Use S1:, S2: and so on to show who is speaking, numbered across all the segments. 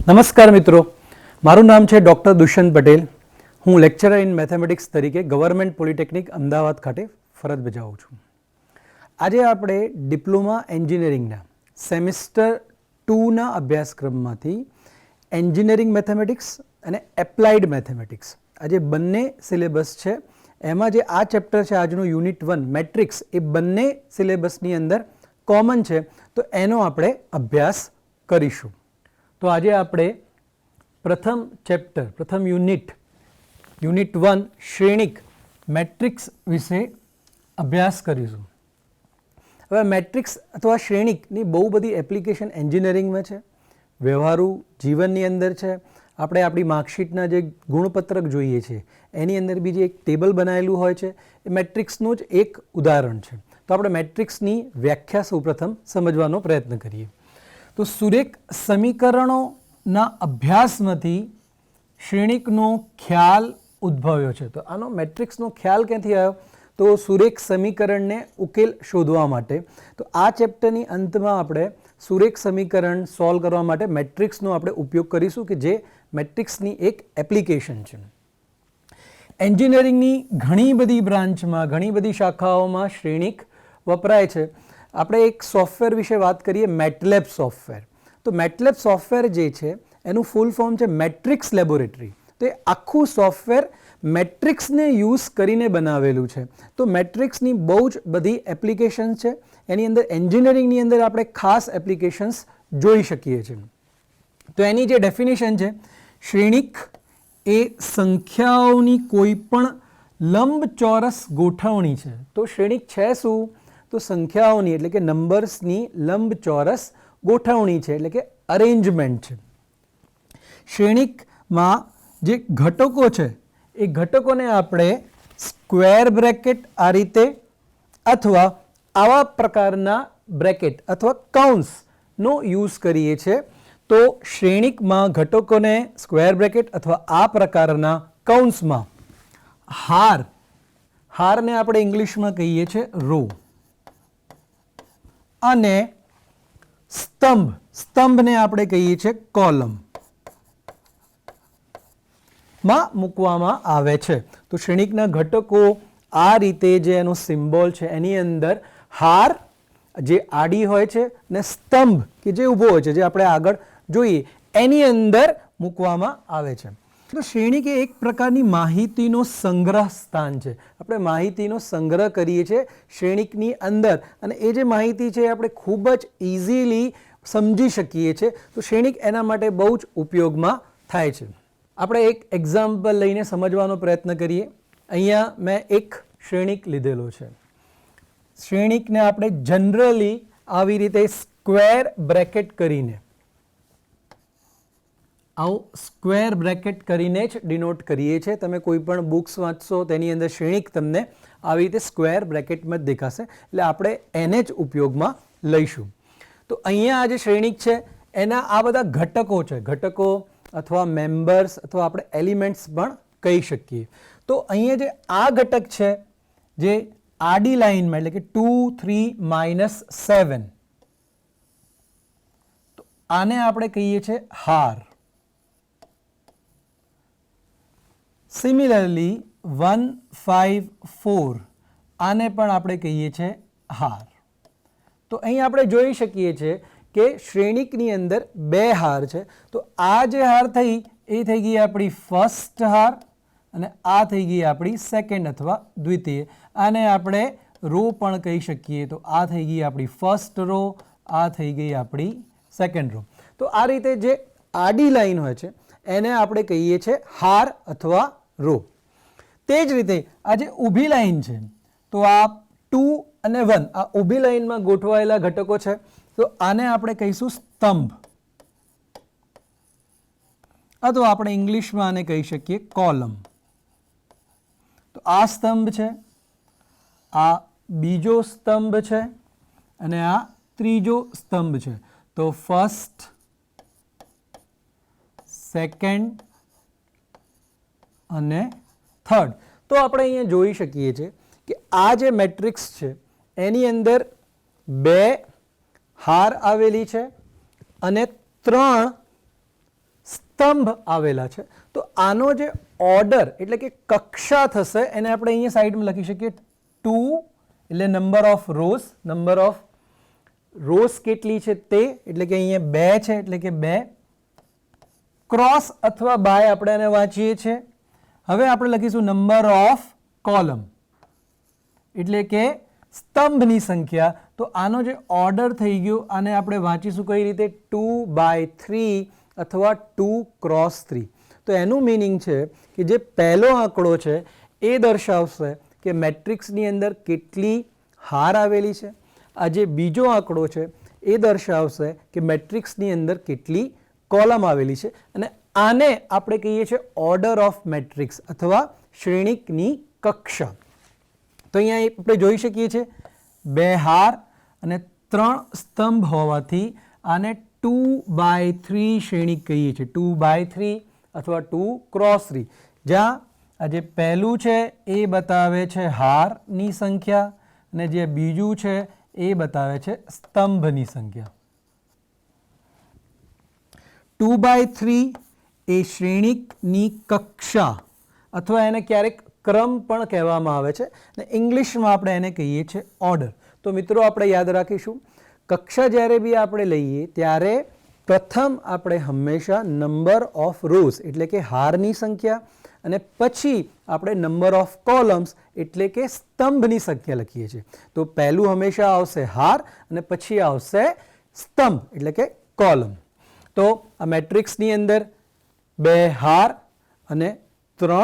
S1: નમસ્કાર મિત્રો, મારું નામ છે ડૉક્ટર દુષ્યંત પટેલ. હું લેક્ચરર ઇન મેથેમેટિક્સ તરીકે ગવર્મેન્ટ પોલિટેકનિક અમદાવાદ ખાતે ફરજ બજાવું છું. આજે આપણે ડિપ્લોમા એન્જિનિયરિંગના સેમિસ્ટર 2ના અભ્યાસક્રમમાંથી એન્જિનિયરિંગ મેથેમેટિક્સ અને એપ્લાઇડ મેથેમેટિક્સ આ જે બંને સિલેબસ છે એમાં જે આ ચેપ્ટર છે આજનું યુનિટ 1 મેટ્રિક્સ એ બંને સિલેબસની અંદર કોમન છે, તો એનો આપણે અભ્યાસ કરીશું. તો આજે આપણે પ્રથમ ચેપ્ટર પ્રથમ યુનિટ 1 શ્રેણિક મેટ્રિક્સ વિશે અભ્યાસ કરીશું. હવે મેટ્રિક્સ અથવા શ્રેણિકની બહુ બધી એપ્લિકેશન એન્જિનિયરિંગમાં છે, વ્યવહારુ જીવનની અંદર છે. આપણે આપણી માર્કશીટના જે ગુણપત્રક જોઈએ છે એની અંદર બીજી એક ટેબલ બનાવેલું હોય છે, એ મેટ્રિક્સનું જ એક ઉદાહરણ છે. તો આપણે મેટ્રિક્સની વ્યાખ્યા સૌપ્રથમ સમજવાનો પ્રયત્ન કરીએ. તો સુરેખ સમીકરણોના અભ્યાસમાંથી શ્રેણિકનો ખ્યાલ ઉદ્ભવ્યો છે. તો આનો મેટ્રિક્સનો ખ્યાલ ક્યાંથી આવ્યો? તો સુરેખ સમીકરણને ઉકેલ શોધવા માટે. તો આ ચેપ્ટરની અંતમાં આપણે સુરેખ સમીકરણ સોલ્વ કરવા માટે મેટ્રિક્સનો આપણે ઉપયોગ કરીશું, કે જે મેટ્રિક્સની એક એપ્લિકેશન છે. એન્જિનિયરિંગની ઘણી બધી બ્રાન્ચમાં, ઘણી બધી શાખાઓમાં શ્રેણિક વપરાય છે. આપણે એક સોફ્ટવેર વિશે વાત કરીએ, મેટલેબ સોફ્ટવેર. તો મેટલેબ સોફ્ટવેર જે છે એનું ફૂલ ફોર્મ છે મેટ્રિક્સ લેબોરેટરી. તો એ આખું સોફ્ટવેર મેટ્રિક્સને યુઝ કરીને બનાવેલું છે. તો મેટ્રિક્સની બહુ જ બધી એપ્લિકેશન્સ છે. એની અંદર એન્જિનિયરિંગની અંદર આપણે ખાસ એપ્લિકેશન્સ જોઈ શકીએ છીએ. તો એની જે ડેફિનેશન છે, શ્રેણિક એ સંખ્યાઓની કોઈ પણ લંબચોરસ ગોઠવણી છે. તો શ્રેણિક છે શું? તો સંખ્યાઓની એટલે કે નંબર્સની લંબચોરસ ગોઠવણી છે, એટલે કે અરેન્જમેન્ટ છે. શ્રેણિકમાં જે ઘટકો છે એ ઘટકોને આપણે સ્ક્વેર બ્રેકેટ આ રીતે અથવા આવા પ્રકારના બ્રેકેટ અથવા કૌંસનો યુઝ કરીએ છીએ. તો શ્રેણિકમાં ઘટકોને સ્ક્વેર બ્રેકેટ અથવા આ પ્રકારના કૌંસમાં હારને આપણે ઇંગ્લિશમાં કહીએ છીએ રો, અને સ્તંભને આપણે કહીએ છીએ કોલમ માં મૂકવામાં આવે છે. તો શ્રેણિકના ઘટકો આ રીતે જે એનો સિમ્બોલ છે એની અંદર હાર જે આડી હોય છે ને સ્તંભ કે જે ઊભો હોય છે, જે આપણે આગળ જોઈએ એની અંદર મૂકવામાં આવે છે. તો શ્રેણિક એ એક પ્રકારની માહિતીનો સંગ્રહ સ્થાન છે. આપણે માહિતીનો સંગ્રહ કરીએ છીએ શ્રેણિકની અંદર, અને એ જે માહિતી છે આપણે ખૂબ જ ઇઝીલી સમજી શકીએ છીએ. તો શ્રેણિક એના માટે બહુ જ ઉપયોગમાં થાય છે. આપણે એક એક્ઝામ્પલ લઈને સમજવાનો પ્રયત્ન કરીએ. અહીંયા મેં એક શ્રેણિક લીધેલો છે. શ્રેણિકને આપણે જનરલી આવી રીતે સ્ક્વેર બ્રેકેટ કરીને, આવું સ્ક્વેર બ્રેકેટ કરીને જ ડિનોટ કરીએ છીએ. તમે કોઈ પણ બુક્સ વાંચશો તેની અંદર શ્રેણિક તમને આવી રીતે સ્ક્વેર બ્રેકેટમાં જ દેખાશે, એટલે આપણે એને જ ઉપયોગમાં લઈશું. તો અહીંયા આ જે શ્રેણિક છે એના આ બધા ઘટકો છે, ઘટકો અથવા મેમ્બર્સ અથવા આપણે એલિમેન્ટ્સ પણ કહી શકીએ. તો અહીંયા જે આ ઘટક છે જે આડી લાઈનમાં એટલે કે 2 3 -7, તો આને આપણે કહીએ છીએ હાર. સિમિલરલી 1 5 4 આને પણ આપણે કહીએ છીએ હાર. તો અહીં આપણે જોઈ શકીએ છીએ કે શ્રેણિકની અંદર બે હાર છે. તો આ જે હાર થઈ એ થઈ ગઈ આપણી ફર્સ્ટ હાર, અને આ થઈ ગઈ આપણી સેકન્ડ અથવા દ્વિતીય. આને આપણે રો પણ કહી શકીએ. તો આ થઈ ગઈ આપણી ફર્સ્ટ રો, આ થઈ ગઈ આપણી સેકન્ડ રો. તો આ રીતે જે આડી લાઈન હોય છે એને આપણે કહીએ છીએ હાર અથવા રો. તે જ રીતે આ જે ઊભી લાઈન છે, તો આ 2 અને 1 આ ઊભી લાઈનમાં ગોઠવાયેલા ઘટકો છે. તો આને આપણે કહીશું સ્તંભ, અથવા આપણે ઇંગ્લિશમાં આને કહી શકીએ કોલમ. તો આ સ્તંભ છે, આ બીજો સ્તંભ છે, અને આ ત્રીજો સ્તંભ છે. તો ફર્સ્ટ, સેકન્ડ અને થર્ડ. તો આપણે અહીંયા જોઈ શકીએ છીએ કે આ જે મેટ્રિક્સ છે એની અંદર બે હાર આવેલી છે અને 3 સ્તંભ આવેલા છે. તો આનો જે ઓર્ડર એટલે કે કક્ષા થશે એને આપણે અહીંયા સાઈડમાં લખી શકીએ 2 એટલે નંબર ઓફ રોઝ કેટલી છે તે, એટલે કે અહીંયા 2 છે એટલે કે 2, ક્રોસ અથવા બાય આપણે એને વાંચીએ છીએ. હવે આપણે લખીશું નંબર ઓફ કોલમ એટલે કે સ્તંભની સંખ્યા. તો આનો જે ઓર્ડર થઈ ગયો આને આપણે વાંચીશું કઈ રીતે 2/3 અથવા 2x3. તો એનું મિનિંગ છે કે જે પહેલો આંકડો છે એ દર્શાવશે કે મેટ્રિક્સની અંદર કેટલી હાર આવેલી છે. આ જે બીજો આંકડો છે એ દર્શાવશે કે મેટ્રિક્સની અંદર કેટલી કોલમ આવેલી છે. અને આને આપણે કહીએ છીએ ઓર્ડર ઓફ મેટ્રિક્સ અથવા શ્રેણિકની કક્ષા. તો અહીંયા આપણે જોઈ શકીએ છીએ 2 હાર અને 3 સ્તંભ હોવાથી આને 2/3 શ્રેણિક કહીએ છીએ, 2/3 અથવા 2x3. જ્યાં આ જે પહેલું છે એ બતાવે છે હારની સંખ્યા અને જે બીજું છે એ બતાવે છે સ્તંભની સંખ્યા. 2/3 એ શ્રેણિકની કક્ષા અથવા એને ક્યારેક ક્રમ પણ કહેવામાં આવે છે અને ઇંગ્લિશમાં આપણે એને કહીએ છીએ ઓર્ડર. તો મિત્રો આપણે યાદ રાખીશું, કક્ષા જ્યારે બી આપણે લઈએ ત્યારે પ્રથમ આપણે હંમેશા નંબર ઓફ રોઝ એટલે કે હારની સંખ્યા અને પછી આપણે નંબર ઓફ કોલમ્સ એટલે કે સ્તંભની સંખ્યા લખીએ છીએ. તો પહેલું હંમેશા આવશે હાર અને પછી આવશે સ્તંભ એટલે કે કોલમ. તો આ મેટ્રિક્સની અંદર 2 હાર અને 3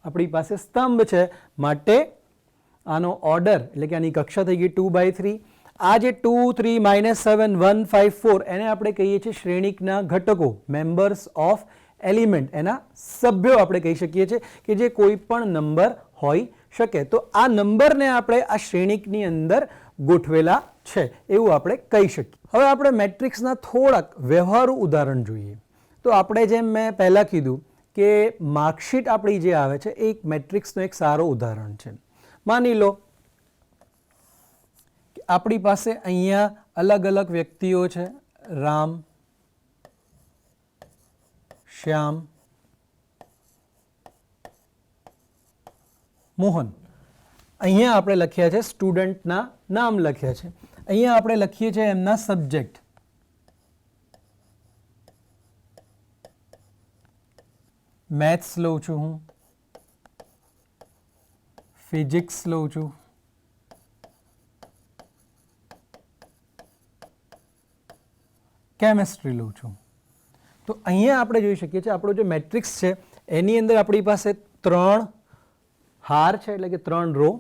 S1: આપણી પાસે સ્તંભ છે, માટે આનો ઓર્ડર એટલે કે આની કક્ષા થઈ ગઈ 2/3. આ જે 2, 3, -7, 1, 5, 4 એને આપણે કહીએ છીએ શ્રેણિકના ઘટકો, મેમ્બર્સ ઓફ એલિમેન્ટ, એના સભ્યો આપણે કહી શકીએ છીએ કે જે કોઈ પણ નંબર હોઈ શકે. તો આ નંબરને આપણે આ શ્રેણિકની અંદર ગોઠવેલા છે એવું આપણે કહી શકીએ. હવે આપણે મેટ્રિક્સના થોડાક વ્યવહારુ ઉદાહરણ જોઈએ. તો આપણે જેમ મેં પહેલાં કીધું કે માર્કશીટ આપણી જે આવે છે એ એક મેટ્રિક્સનું એક સારો ઉદાહરણ છે. માની લો કે આપણી પાસે અહીંયા અલગ અલગ વ્યક્તિઓ છે, રામ, શ્યામ, મોહન. અહીંયા આપણે લખ્યા છે સ્ટુડન્ટના નામ લખ્યા છે. અહીંયા આપણે લખીએ છીએ એમના સબ્જેક્ટ. મેથ્સ લઉં છું હું, ફિઝિક્સ લઉં છું, કેમેસ્ટ્રી લઉં છું. તો અહીંયા આપણે જોઈ શકીએ છીએ આપણો જે મેટ્રિક્સ છે એની અંદર આપણી પાસે 3 હાર છે એટલે કે 3 રો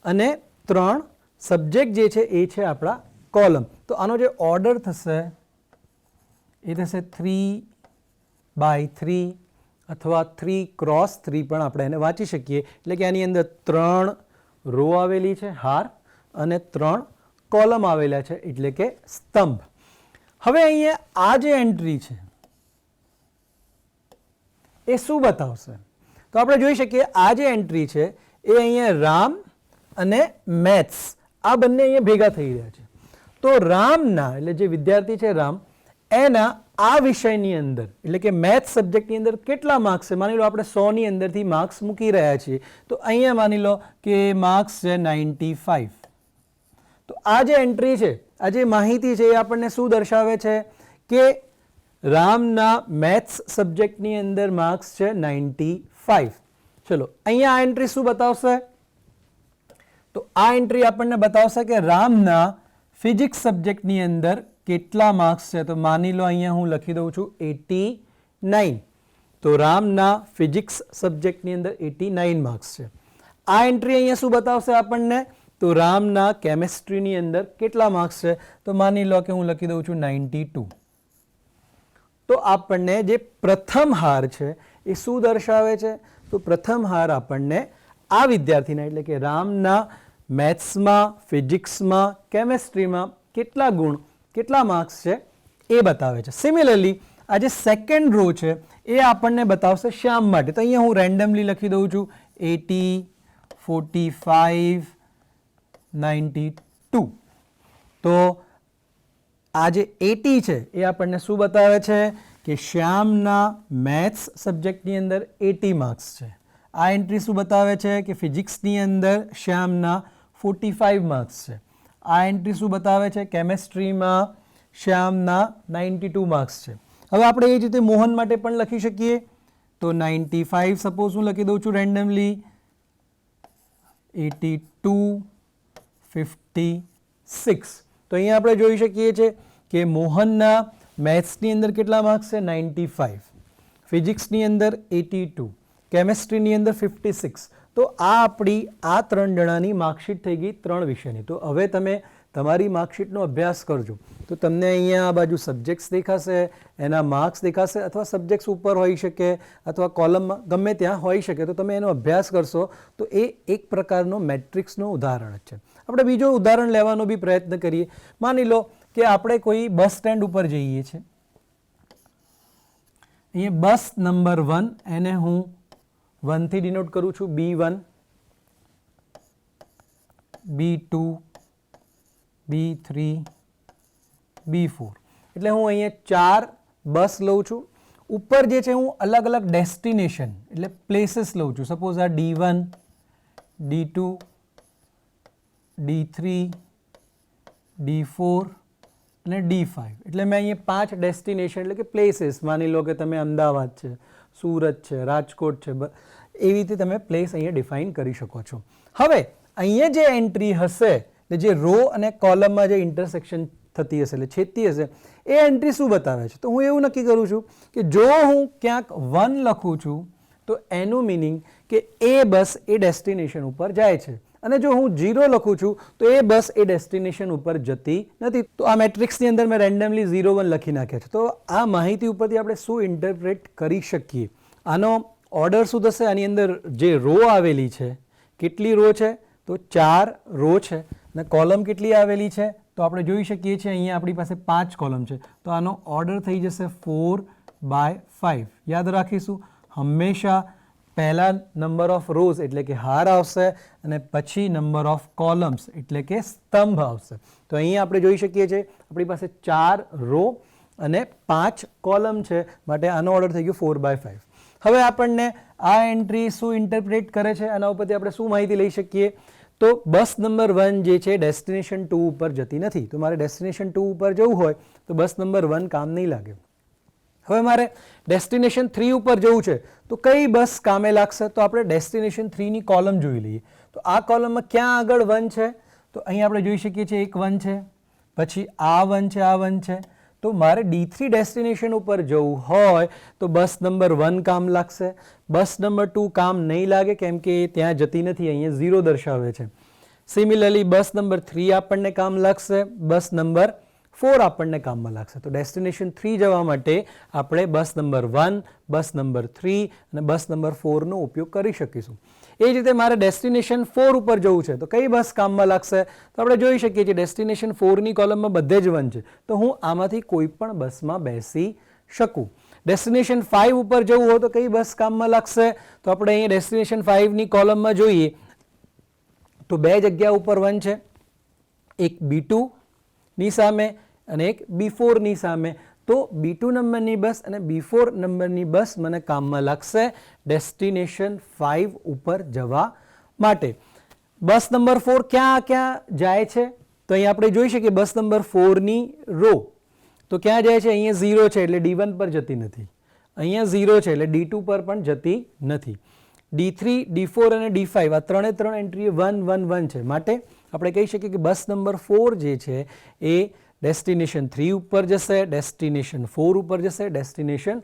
S1: અને 3 સબ્જેક્ટ જે છે એ છે આપણા કોલમ. તો આનો જે ઓર્ડર થશે એ થશે 3/3 અથવા 3x3 પણ આપણે એને વાંચી શકીએ. એટલે કે આની અંદર 3 રો આવેલી છે હાર અને 3 કોલમ આવેલા છે એટલે કે સ્તંભ. હવે અહીંયા આ જે એન્ટ્રી છે એ શું બતાવશે? તો આપણે જોઈ શકીએ આ જે એન્ટ્રી છે એ અહીંયા રામ અને મેથ્સ આ બંને અહીંયા ભેગા થઈ રહ્યા છે. તો રામના એટલે જે વિદ્યાર્થી છે રામ એના આ વિષયની અંદર એટલે કે મેથ્સ સબ્જેક્ટની અંદર કેટલા માર્ક્સ છે? માની લો આપણે 100 ની અંદરથી માર્ક્સ મૂકી રહ્યા છીએ તો અહીંયા માની લો કે માર્ક્સ છે 95. તો આ જે એન્ટ્રી છે, આ જે માહિતી છે એ આપણને શું દર્શાવે છે કે રામના મેથ્સ સબ્જેક્ટની અંદર માર્ક્સ છે 95. ચલો અહીંયા આ એન્ટ્રી શું બતાવશે? તો આ એન્ટ્રી આપણને બતાવશે કે રામના ફિઝિક્સ સબ્જેક્ટની અંદર કેટલા માર્ક્સ છે. તો માની લો અહીંયા હું લખી દઉં છું 89. તો રામના ફિઝિક્સ સબ્જેક્ટની અંદર 89 માર્ક્સ છે. આ એન્ટ્રી અહીંયા શું બતાવશે આપણને? તો રામના કેમેસ્ટ્રીની અંદર કેટલા માર્ક્સ છે? તો માની લો કે હું લખી દઉં છું 92. તો આપણને જે પ્રથમ હાર છે એ શું દર્શાવે છે? તો પ્રથમ હાર આપણને આ વિદ્યાર્થીના એટલે કે રામના મેથ્સમાં, ફિઝિક્સમાં, કેમેસ્ટ્રીમાં કેટલા ગુણ, કેટલા માર્ક્સ છે એ બતાવે છે. સિમિલરલી આ જે સેકન્ડ રો છે એ આપણને બતાવશે શ્યામ માટે. તો અહીંયા હું રેન્ડમલી લખી દઉં છું 80, 45, 92. તો આ જે 80 છે એ આપણને શું બતાવે છે કે શ્યામના મેથ્સ સબ્જેક્ટની અંદર 80 માર્ક્સ છે. આ એન્ટ્રી શું બતાવે છે કે ફિઝિક્સની અંદર શ્યામના 45 માર્ક્સ છે. આ એન્ટ્રી શું બતાવે છે કેમેસ્ટ્રીમાં શ્યામના 92 માર્ક્સ છે. હવે આપણે એ જ રીતે મોહન માટે પણ લખી શકીએ તો 95 સપોઝ હું લખી દઉં છું રેન્ડમલી, 82, 56. તો અહીંયા આપણે જોઈ શકીએ છીએ કે મોહનના મેથ્સની અંદર કેટલા માર્ક્સ છે 95, ફિઝિક્સની અંદર 82, કેમેસ્ટ્રીની અંદર 56. તો આ આપણી આ 3 જણાની માર્કશીટ થઈ ગઈ 3 વિષયની. તો હવે તમે તમારી માર્કશીટનો અભ્યાસ કરજો તો તમને અહીંયા આ બાજુ સબ્જેક્ટ્સ દેખાશે, એના માર્ક્સ દેખાશે, અથવા સબ્જેક્ટ્સ ઉપર હોઈ શકે અથવા કોલમમાં ગમે ત્યાં હોઈ શકે. તો તમે એનો અભ્યાસ કરશો તો એ એક પ્રકારનો મેટ્રિક્સનો ઉદાહરણ જ છે. આપણે બીજો ઉદાહરણ લેવાનો બી પ્રયત્ન કરીએ. માની લો કે આપણે કોઈ બસ સ્ટેન્ડ ઉપર જઈએ છીએ. અહીંયા બસ નંબર 1, એને હું 1 થી ડિનોટ કરું છું, B1, B2, B3, B4. એટલે હું અહીંયા 4 બસ લઉં છું. ઉપર જે છે હું અલગ અલગ ડેસ્ટિનેશન એટલે પ્લેસીસ લઉં છું. સપોઝ આ D1, D2, D3, D4 અને D5. એટલે મેં અહીંયા 5 ડેસ્ટિનેશન એટલે કે પ્લેસીસ, માની લો કે તમે અમદાવાદ છે, સુરત છે, રાજકોટ છે, એવી રીતે તમે પ્લેસ અહીંયા ડિફાઇન કરી શકો છો. હવે અહીંયા જે એન્ટ્રી હશે જે રો અને કોલમમાં જે ઇન્ટરસેક્શન થતી હશે એટલે છેદતી હશે, એ એન્ટ્રી શું બતાવે છે? તો હું એવું નક્કી કરું છું કે જો હું ક્યાંક 1 લખું છું તો એનું મિનિંગ કે એ બસ એ ડેસ્ટિનેશન ઉપર જાય છે, અને જો હું 0 લખું છું તો એ બસ એ ડેસ્ટિનેશન ઉપર જતી નથી. તો આ મેટ્રિક્સની અંદર મેં રેન્ડમલી 0, 1 લખી નાખ્યા છે. તો આ માહિતી ઉપરથી આપણે શું ઇન્ટરપ્રેટ કરી શકીએ? આનો ઓર્ડર શું થશે? આની અંદર જે રો આવેલી છે, કેટલી રો છે? તો 4 રો છે. અને કોલમ કેટલી આવેલી છે? તો આપણે જોઈ શકીએ છીએ અહીંયા આપણી પાસે 5 કોલમ છે. તો આનો ઓર્ડર થઈ જશે 4/5. યાદ રાખીશું હંમેશા પહેલા નંબર ઓફ રોઝ એટલે કે હાર આવશે અને પછી નંબર ઓફ કોલમ્સ એટલે કે સ્તંભ આવશે. તો અહીંયા આપણે જોઈ શકીએ છીએ આપણી પાસે 4 રો અને 5 કોલમ છે, માટે આનો ઓર્ડર થઈ ગયો 4/5. હવે આપણને આ એન્ટ્રી શું ઇન્ટરપ્રેટ કરે છે, આના ઉપરથી આપણે શું માહિતી લઈ શકીએ? તો બસ નંબર 1 જે છે ડેસ્ટિનેશન 2 ઉપર જતી નથી. તો મારે ડેસ્ટિનેશન 2 ઉપર જવું હોય તો બસ નંબર 1 કામ નહીં લાગે. હવે મારે ડેસ્ટિનેશન 3 ઉપર જવું છે તો કઈ બસ કામે લાગશે? તો આપણે ડેસ્ટિનેશન 3 ની કોલમ જોઈ લઈએ. તો આ કોલમમાં ક્યાં આગળ 1 છે? તો અહીં આપણે જોઈ શકીએ છીએ એક 1 છે, પછી આ 1 છે, આ 1 છે. તો મારે D3 ડેસ્ટિનેશન ઉપર જવું હોય તો બસ નંબર 1 કામ લાગશે. બસ નંબર 2 કામ નહીં લાગે કેમ કે ત્યાં જતી નથી, અહીંયા 0 દર્શાવે છે. સિમિલરલી બસ નંબર 3 આપણને કામ લાગશે, બસ નંબર 4 આપણને કામમાં લાગશે. તો ડેસ્ટિનેશન 3 જવા માટે આપણે બસ નંબર 1, બસ નંબર 3 અને બસ નંબર 4 નો ઉપયોગ કરી શકીશું. એ જ રીતે મારે ડેસ્ટિનેશન 4 ઉપર જવું છે તો કઈ બસ કામમાં લાગશે? તો આપણે જોઈ શકીએ છીએ ડેસ્ટિનેશન 4 ની કોલમમાં બધે જ 1 છે, તો હું આમાંથી કોઈ પણ બસમાં બેસી શકું. ડેસ્ટિનેશન 5 ઉપર જવું હોય તો કઈ બસ કામમાં લાગશે? તો આપણે અહીંયા ડેસ્ટિનેશન 5 ની કોલમમાં જોઈએ તો 2 જગ્યા ઉપર 1 છે, એક B2 ની સામે અને એક B4 ની સામે. તો B2 નંબરની બસ અને B4 નંબરની બસ મને કામમાં લાગશે ડેસ્ટિનેશન 5 ઉપર જવા માટે. બસ નંબર 4 ક્યાં ક્યાં જાય છે? તો અહીં આપણે જોઈ શકીએ બસ નંબર 4 ની રો તો ક્યાં જાય છે? અહીંયા 0 છે એટલે D1 પર જતી નથી, અહીંયા 0 છે એટલે D2 પર પણ જતી નથી. D3, D4 અને D5 આ 3 એન્ટ્રી 1, 1, 1 છે, માટે આપણે કહી શકીએ કે બસ નંબર 4 જે છે એ ડેસ્ટિનેશન 3 ઉપર જશે, ડેસ્ટિનેશન 4 ઉપર જશે, ડેસ્ટિનેશન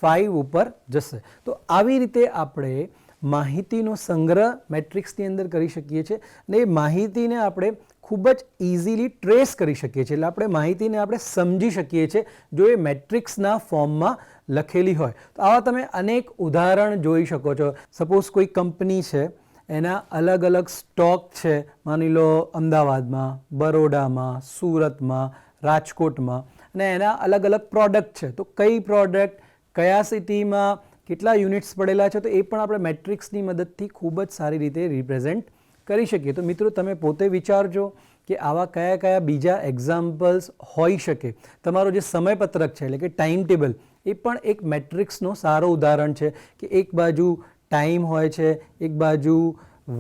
S1: 5 ઉપર જશે. તો આવી રીતે આપણે માહિતીનો સંગ્રહ મેટ્રિક્સની અંદર કરી શકીએ છીએ અને એ માહિતીને આપણે ખૂબ જ ઇઝીલી ટ્રેસ કરી શકીએ છીએ. એટલે આપણે માહિતીને આપણે સમજી શકીએ છીએ જો એ મેટ્રિક્સના ફોર્મમાં લખેલી હોય. તો આવા તમે અનેક ઉદાહરણ જોઈ શકો છો. સપોઝ કોઈ કંપની છે, એના અલગ અલગ સ્ટોક છે, માની લો અમદાવાદમાં, બરોડામાં, સુરતમાં, રાજકોટમાં, અને એના અલગ અલગ પ્રોડક્ટ છે. તો કઈ પ્રોડક્ટ કયા સિટીમાં કેટલા યુનિટ્સ પડેલા છે, તો એ પણ આપણે મેટ્રિક્સની મદદથી ખૂબ જ સારી રીતે રિપ્રેઝેન્ટ કરી શકીએ. તો મિત્રો તમે પોતે વિચારજો કે આવા કયા કયા બીજા એક્ઝામ્પલ્સ હોઈ શકે. તમારો જે સમયપત્રક છે એટલે કે ટાઈમ ટેબલ એ પણ એક મેટ્રિક્સનો સારો ઉદાહરણ છે કે એક બાજુ ટાઈમ હોય છે, એક બાજુ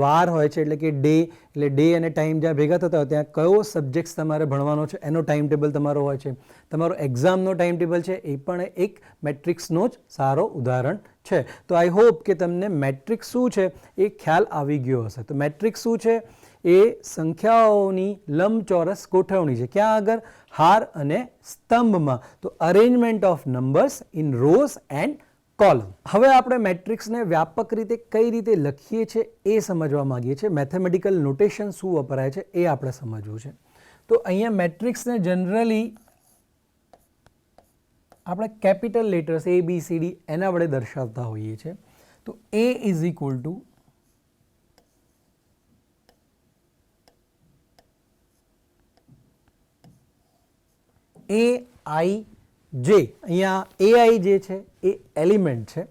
S1: વાર હોય છે એટલે કે ડે, એટલે ડે અને ટાઈમ જ્યાં ભેગા થતા હોય ત્યાં કયો સબ્જેક્ટ્સ તમારે ભણવાનો છે એનો ટાઈમ ટેબલ તમારો હોય છે. તમારો એક્ઝામનો ટાઈમ ટેબલ છે એ પણ એક મેટ્રિક્સનો જ સારો ઉદાહરણ છે. તો આઈ હોપ કે તમને મેટ્રિક્સ શું છે એ ખ્યાલ આવી ગયો હશે. તો મેટ્રિક્સ શું છે? એ સંખ્યાઓની લંબચોરસ ગોઠવણી છે. ક્યાં આગળ? હાર અને સ્તંભમાં. તો arrangement of numbers in rose and column. હવે આપણે મેટ્રિક્સને વ્યાપક રીતે કઈ રીતે લખીએ છીએ એ સમજવા માંગીએ છીએ. મેથેમેટિકલ નોટેશન શું વપરાય છે એ આપણે સમજવું છે. તો અહીંયા મેટ્રિક્સને જનરલી આપણે કેપિટલ લેટર્સ ABCD એના વડે દર્શાવતા હોઈએ છીએ. તો A is equal two AIJ. અહીંયા AI જે છે એ એલિમેન્ટ છે.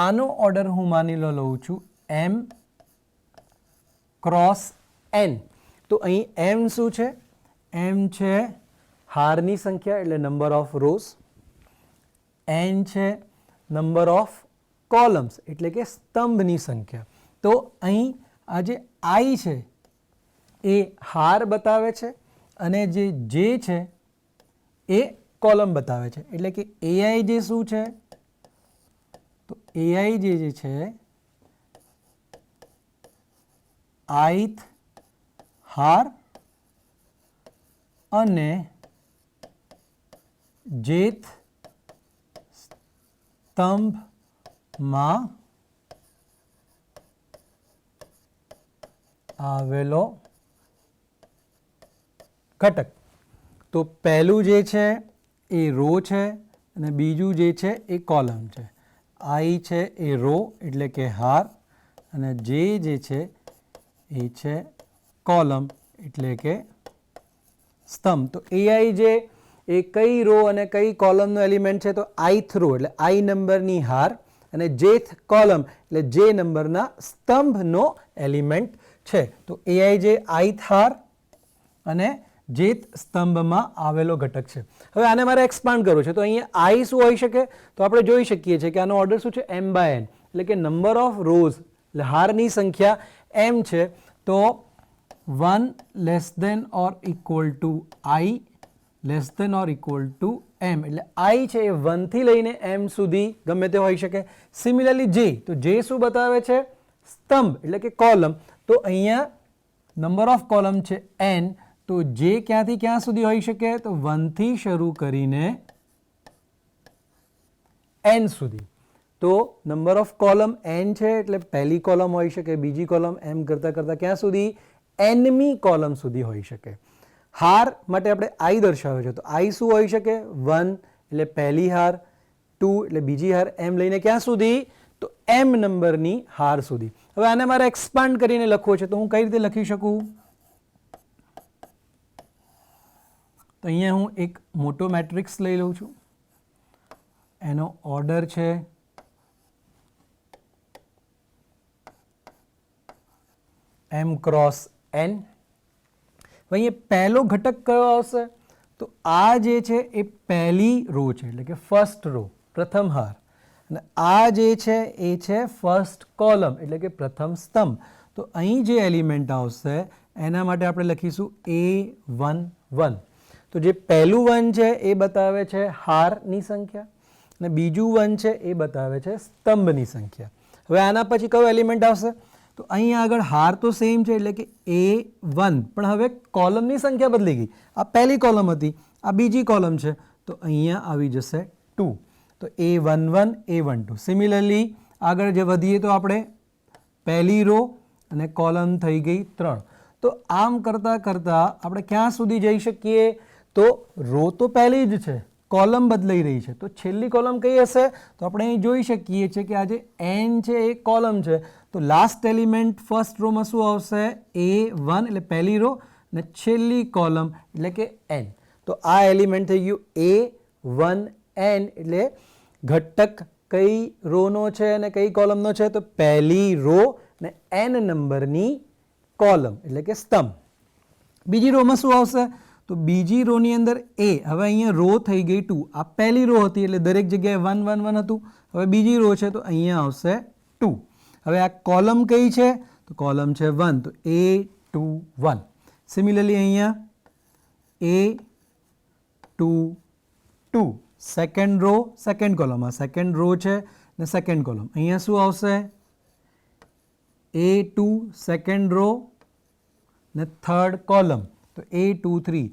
S1: આનો ઓર્ડર હું માની લઉં છું M ક્રોસ N. તો અહીં M શું છે? M છે હારની સંખ્યા એટલે નંબર ઓફ રોઝ. N છે નંબર ઓફ કોલમ્સ એટલે કે સ્તંભની સંખ્યા. તો અહીં આ જે I છે એ હાર બતાવે છે અને જે J છે એ કોલમ બતાવે છે. એટલે કે AI જે શું છે? તો AI જે છે ith હાર અને jth સ્તંભમાં આવેલો ઘટક. તો પહેલું જે છે એ રો છે અને બીજું જે છે એ કોલમ છે. I છે એ રો એટલે કે હાર અને જે છે એ છે કોલમ એટલે કે સ્તંભ. તો AI જે એ કઈ રો અને કઈ કોલમનો એલિમેન્ટ છે? તો ith રો એટલે I નંબરની હાર અને jth કોલમ એટલે J નંબરના સ્તંભનો એલિમેન્ટ છે. તો AI જે ith હાર અને jth સ્તંભમાં આવેલો ઘટક છે. હવે આને મારે એક્સપાન્ડ કરવું છે. તો અહીંયા I શું હોઈ શકે? તો આપણે જોઈ શકીએ છીએ કે આનો ઓર્ડર શું છે? M/N એટલે કે નંબર ઓફ રોઝ એટલે હારની સંખ્યા M છે. તો 1 less than or equal to I less than or equal to M એટલે I છે એ 1 થી લઈને M સુધી ગમે તે હોઈ શકે. સિમિલરલી J, તો J શું બતાવે છે? સ્તંભ એટલે કે કોલમ. તો અહીંયા નંબર ઓફ કોલમ છે N. તો J ક્યાંથી ક્યાં સુધી હોઈ શકે? તો 1 થી શરૂ કરીને N સુધી. તો નંબર ઓફ કોલમ N છે એટલે પહેલી કોલમ હોઈ શકે, બીજી કોલમ એમ કરતાં કરતાં ક્યાં સુધી? Nમી કોલમ સુધી હોઈ શકે. હાર માટે આપણે I દર્શાવ્યો છે. તો I શું હોઈ શકે? 1 એટલે પહેલી હાર, 2 એટલે બીજી હાર, એમ લઈને ક્યાં સુધી? તો M નંબરની હાર સુધી. હવે આને મારે એક્સપાન્ડ કરીને લખવો છે. તો હું કઈ રીતે લખી શકું? તો અહીંયા હું એક મોટો મેટ્રિક્સ લઈ લઉં છું. એનો ઓર્ડર છે M ક્રોસ N. અહીંયા પહેલો ઘટક કયો આવશે? તો આ જે છે એ પહેલી રો છે એટલે કે ફર્સ્ટ રો, પ્રથમ હાર. અને આ જે છે એ છે ફર્સ્ટ કોલમ એટલે કે પ્રથમ સ્તંભ. તો અહીં જે એલિમેન્ટ આવશે એના માટે આપણે લખીશું A11. તો જે પહેલું 1 છે એ બતાવે છે હારની સંખ્યા અને બીજું 1 છે એ બતાવે છે સ્તંભની સંખ્યા. હવે આના પછી કયો એલિમેન્ટ આવશે? તો અહીં આગળ હાર તો સેમ છે એટલે કે A1, પણ હવે કોલમની સંખ્યા બદલી ગઈ. આ પહેલી કોલમ હતી, આ બીજી કોલમ છે. તો અહીંયા આવી જશે 2. તો A11, A12. સિમિલરલી આગળ જે વધીએ તો આપણે પહેલી રો અને કોલમ થઈ ગઈ 3. તો આમ કરતાં કરતાં આપણે ક્યાં સુધી જઈ શકીએ? તો રો તો પહેલી જ છે, કોલમ બદલાઈ રહી છે. તો છેલ્લી કોલમ કઈ હશે? તો આપણે અહીં જોઈ શકીએ છીએ કે આ જે N છે એ કોલમ છે. તો લાસ્ટ એલિમેન્ટ ફર્સ્ટ રોમાં શું આવશે? A1 એટલે પહેલી રો અને છેલ્લી કોલમ એટલે કે N. તો આ એલિમેન્ટ થઈ ગયું A1N એટલે ઘટક કઈ રોનો છે અને કઈ કોલમનો છે? તો પહેલી રો અને N નંબરની કોલમ એટલે કે સ્તંભ. બીજી રોમાં શું આવશે? તો બીજી રોની અંદર એ, હવે અહીંયા રો થઈ ગઈ 2, આ પહેલી રો હતી એટલે દરેક જગ્યાએ 1 1 1 હતું. હવે બીજી રો છે તો અહીંયા આવશે 2. હવે આ કોલમ કઈ છે? તો કોલમ છે 1, તો A2 1. સિમિલરલી અહીંયા A2 2, second row second column, આ સેકન્ડ રો છે ને સેકન્ડ કોલમ. અહીંયા શું આવશે? A2 સેકન્ડ રો ને થર્ડ કોલમ, તો A2 3.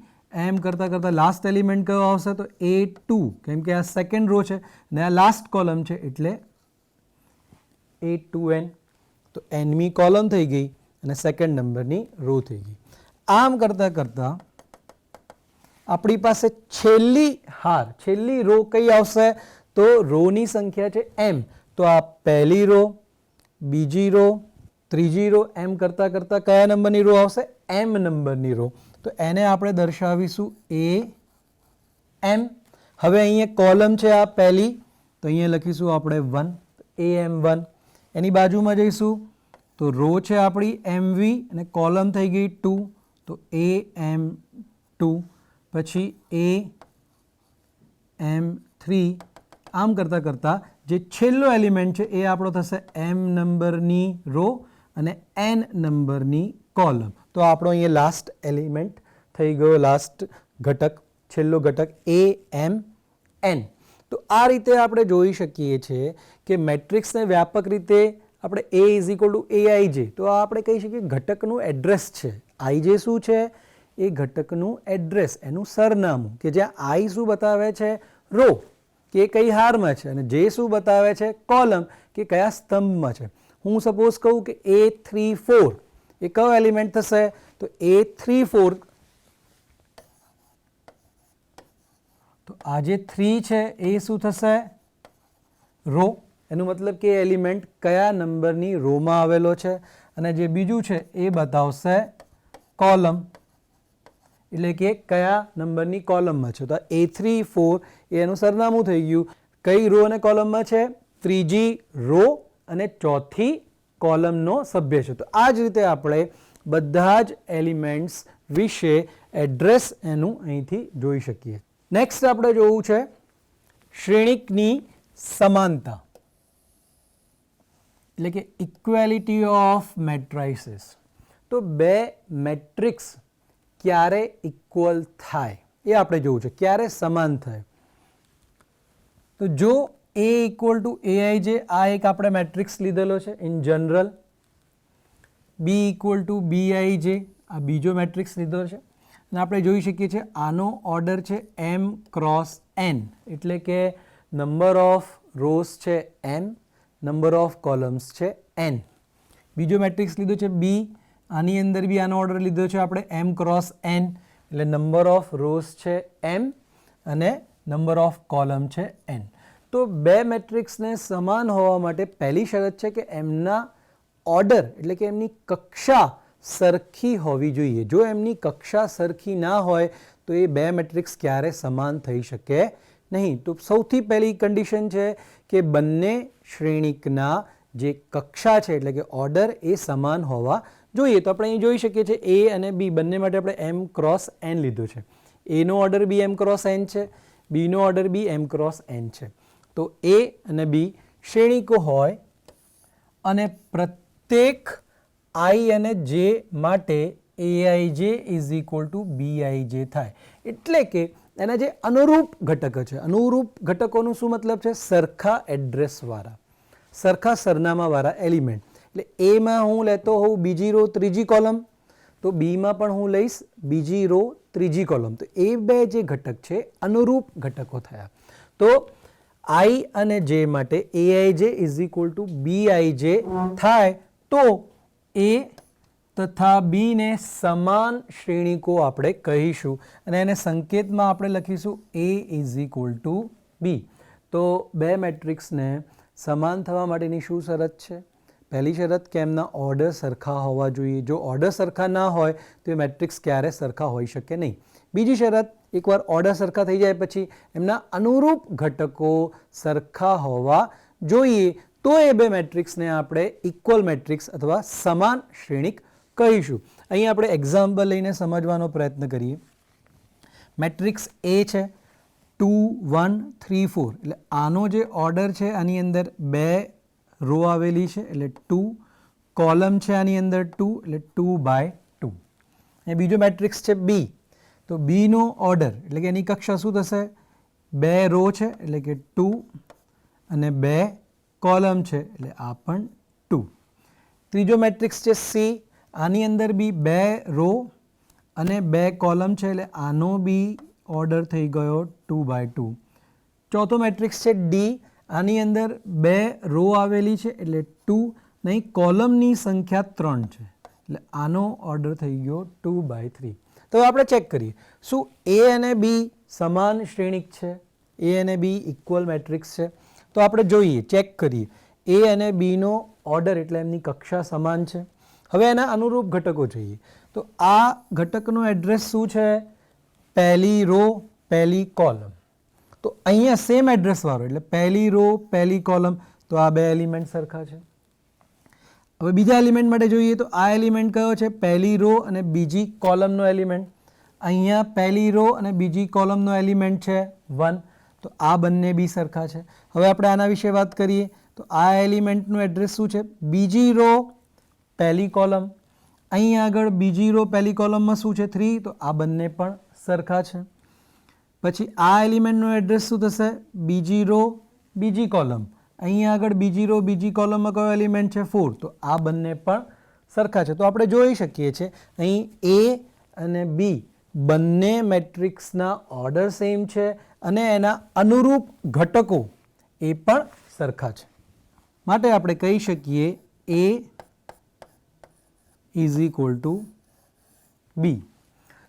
S1: એમ કરતાં કરતાં લાસ્ટ એલિમેન્ટ કયો આવશે? તો A2, કેમ કે આ સેકન્ડ રો છે ને આ લાસ્ટ કોલમ છે એટલે A2n. તો nમી કોલમ થઈ ગઈ અને સેકન્ડ નંબરની રો થઈ ગઈ. આમ કરતાં કરતાં આપણી પાસે છેલ્લી રો કઈ આવશે? તો રોની સંખ્યા છે m. તો આ પહેલી રો, બીજી રો, ત્રીજી રો, એમ કરતાં કરતાં કયા નંબરની રો આવશે? m નંબરની રો. તો એને આપણે દર્શાવીશું am. હવે અહીંયા કોલમ છે આ પહેલી, તો અહીંયા લખીશું આપણે 1, am1. એની બાજુમાં જઈશું તો રો છે આપણી mv અને કોલમ થઈ ગઈ 2, તો am2. પછી am3. આમ કરતાં કરતાં જે છેલ્લો એલિમેન્ટ છે એ આપણો થશે m નંબરની રો અને n નંબરની કોલમ. તો આપણો અહીંયા લાસ્ટ એલિમેન્ટ થઈ ગયો, લાસ્ટ ઘટક, છેલ્લો ઘટક amn. તો આ રીતે આપણે જોઈ શકીએ છીએ કે મેટ્રિક્સને વ્યાપક રીતે આપણે A is equal two AIJ, તો આ આપણે કહી શકીએ ઘટકનું એડ્રેસ છે. IJ શું છે? એ ઘટકનું એડ્રેસ, એનું સરનામું, કે જ્યાં I શું બતાવે છે? રો, કે કઈ હારમાં છે, અને J શું બતાવે છે? કોલમ, કે કયા સ્તંભમાં છે. હું સપોઝ કહું કે A34 એ કયો એલિમેન્ટ થશે? તો A34, તો આ જે 3 છે એ શું થશે? રો. એનું મતલબ કે એલિમેન્ટ કયા નંબરની રોમાં આવેલો છે, અને જે બીજું છે એ બતાવશે કોલમ, એટલે કે કયા નંબરની કોલમમાં છે. તો A34 એનું સરનામું થઈ ગયું. કઈ રો અને કોલમમાં છે? ત્રીજી રો અને ચોથી કોલમનો સભ્ય છે. તો આ જ રીતે આપણે બધા જ એલિમેન્ટ્સ વિશે એડ્રેસ એનું અહીંથી જોઈ શકીએ. નેક્સ્ટ આપણે જોવું છે શ્રેણિકની સમાનતા, એટલે કે ઇક્વેલિટી ઓફ મેટ્રાઇસીસ. તો બે મેટ્રિક્સ ક્યારે ઇક્વલ થાય એ આપણે જોવું છે, ક્યારે સમાન થાય. તો જો A ઇક્વલ ટુ AIJ, આ એક આપણે મેટ્રિક્સ લીધેલો છે in general. B equal to BIJ, આ બીજો મેટ્રિક્સ લીધો છે, અને આપણે જોઈ શકીએ છીએ આનો ઓર્ડર છે m ક્રોસ n, એટલે કે નંબર ઓફ રોઝ છે m, નંબર ઓફ કોલમ્સ છે n. બીજો મેટ્રિક્સ લીધો છે B, આની અંદર બી આનો ઓર્ડર લીધો છે આપણે m ક્રોસ n, એટલે નંબર ઓફ રોઝ છે m અને નંબર ઓફ કોલમ છે n. તો બે મેટ્રિક્સને સમાન હોવા માટે પહેલી શરત છે કે એમના ઓર્ડર, એટલે કે એમની કક્ષા સરખી હોવી જોઈએ. જો એમની કક્ષા સરખી ના હોય તો એ બે મેટ્રિક્સ ક્યારે સમાન થઈ શકે નહીં. તો સૌથી પહેલી કન્ડિશન છે કે બંને શ્રેણિકના જે કક્ષા છે, એટલે કે ઓર્ડર, એ સમાન હોવા જોઈએ. તો આપણે અહીં જોઈ શકીએ છીએ A અને B બંને માટે આપણે m ક્રોસ n લીધું છે. A નો order be m cross n છે, B નો order be m cross n છે. તો A અને B શ્રેણિકો હોય અને પ્રત્યેક I અને J માટે AIJ is equal two BIJ થાય. એટલે કે એના જે અનુરૂપ ઘટકો છે, અનુરૂપ ઘટકોનું શું મતલબ છે? સરખા એડ્રેસવાળા, સરખા સરનામાવાળા એલિમેન્ટ. એટલે એમાં હું લેતો હોઉં બીજી રો ત્રીજી કોલમ, તો બીમાં પણ હું લઈશ બીજી રો ત્રીજી કોલમ. તો એ બે જે ઘટક છે અનુરૂપ ઘટકો થયા. તો I અને J માટે AIJ is equal two BIJ થાય તો A તથા B ને સમાન શ્રેણિકો આપણે કહીશું, અને એને સંકેતમાં આપણે લખીશું A is equal two B. તો બે મેટ્રિક્સને સમાન થવા માટેની શું શરત છે? પહેલી શરત કે એમના ઓર્ડર સરખા હોવા જોઈએ. જો ઓર્ડર સરખા ના હોય તો એ મેટ્રિક્સ ક્યારે સરખા હોઈ શકે નહીં. બીજી શરત, એકવાર ઓર્ડર સરખા થઈ જાય પછી એમના અનુરૂપ ઘટકો સરખા હોવા જોઈએ, તો એ બે મેટ્રિક્સને આપણે ઇક્વલ મેટ્રિક્સ અથવા સમાન શ્રેણિક કહીશું. અહીં આપણે એક્ઝામ્પલ લઈને સમજવાનો પ્રયત્ન કરીએ. મેટ્રિક્સ એ છે 2 1 3 4, એટલે આનો જે ઓર્ડર છે આની અંદર 2 રો આવેલી છે એટલે 2, કોલમ છે આની અંદર 2 એટલે 2/2. અને બીજો મેટ્રિક્સ છે બી, તો બીનો ઓર્ડર એટલે કે એની કક્ષા શું થશે, 2 રો છે એટલે કે 2 અને 2 કોલમ છે એટલે આ પણ 2. ત્રીજો મેટ્રિક્સ છે સી, આની અંદર બી 2 રો અને 2 કોલમ છે એટલે આનો બી ઓર્ડર થઈ ગયો 2/2. ચોથો મેટ્રિક્સ છે ડી, આની અંદર 2 રો આવેલી છે એટલે 2, નહીં કોલમની સંખ્યા 3 છે એટલે આનો ઓર્ડર થઈ ગયો 2/3. તો આપણે ચેક કરીએ શું એ અને બી સમાન શ્રેણિક છે, એ અને બી ઇક્વલ મેટ્રિક્સ છે. તો આપણે જોઈએ, ચેક કરીએ. એ અને બીનો ઓર્ડર એટલે એમની કક્ષા સમાન છે. હવે એના અનુરૂપ ઘટકો જોઈએ. તો આ ઘટકનો એડ્રેસ શું છે, પહેલી રો પહેલી કોલમ. તો અહીંયા સેમ એડ્રેસ વાળો એટલે પહેલી રો પહેલી કોલમ, તો આ 2 એલિમેન્ટ સરખા છે. હવે બીજા એલિમેન્ટ માટે જોઈએ તો આ એલિમેન્ટ કયો છે, પહેલી રો અને બીજી કોલમનો એલિમેન્ટ. અહીંયા પહેલી રો અને બીજી કોલમનો એલિમેન્ટ છે 1, તો આ બંને બી સરખા છે. હવે આપણે આના વિશે વાત કરીએ તો આ એલિમેન્ટનું એડ્રેસ શું છે, બીજી રો પહેલી કોલમ. અહીંયા આગળ બીજી રો પહેલી કોલમમાં શું છે 3, તો આ બંને પણ સરખા છે. પછી આ એલિમેન્ટનું એડ્રેસ શું થશે, બીજી રો બીજી કોલમ. અહીંયા આગળ બીજી રો બીજી કોલમમાં કયો એલિમેન્ટ છે 4, તો આ બંને પણ સરખા છે. તો આપણે જોઈ શકીએ છીએ અહીં એ અને બી બંને મેટ્રિક્સના ઓર્ડર સેમ છે અને એના અનુરૂપ ઘટકો એ પણ સરખા છે. માટે આપણે કહી શકીએ એ ઇઝ ઇક્વલ ટુ બી.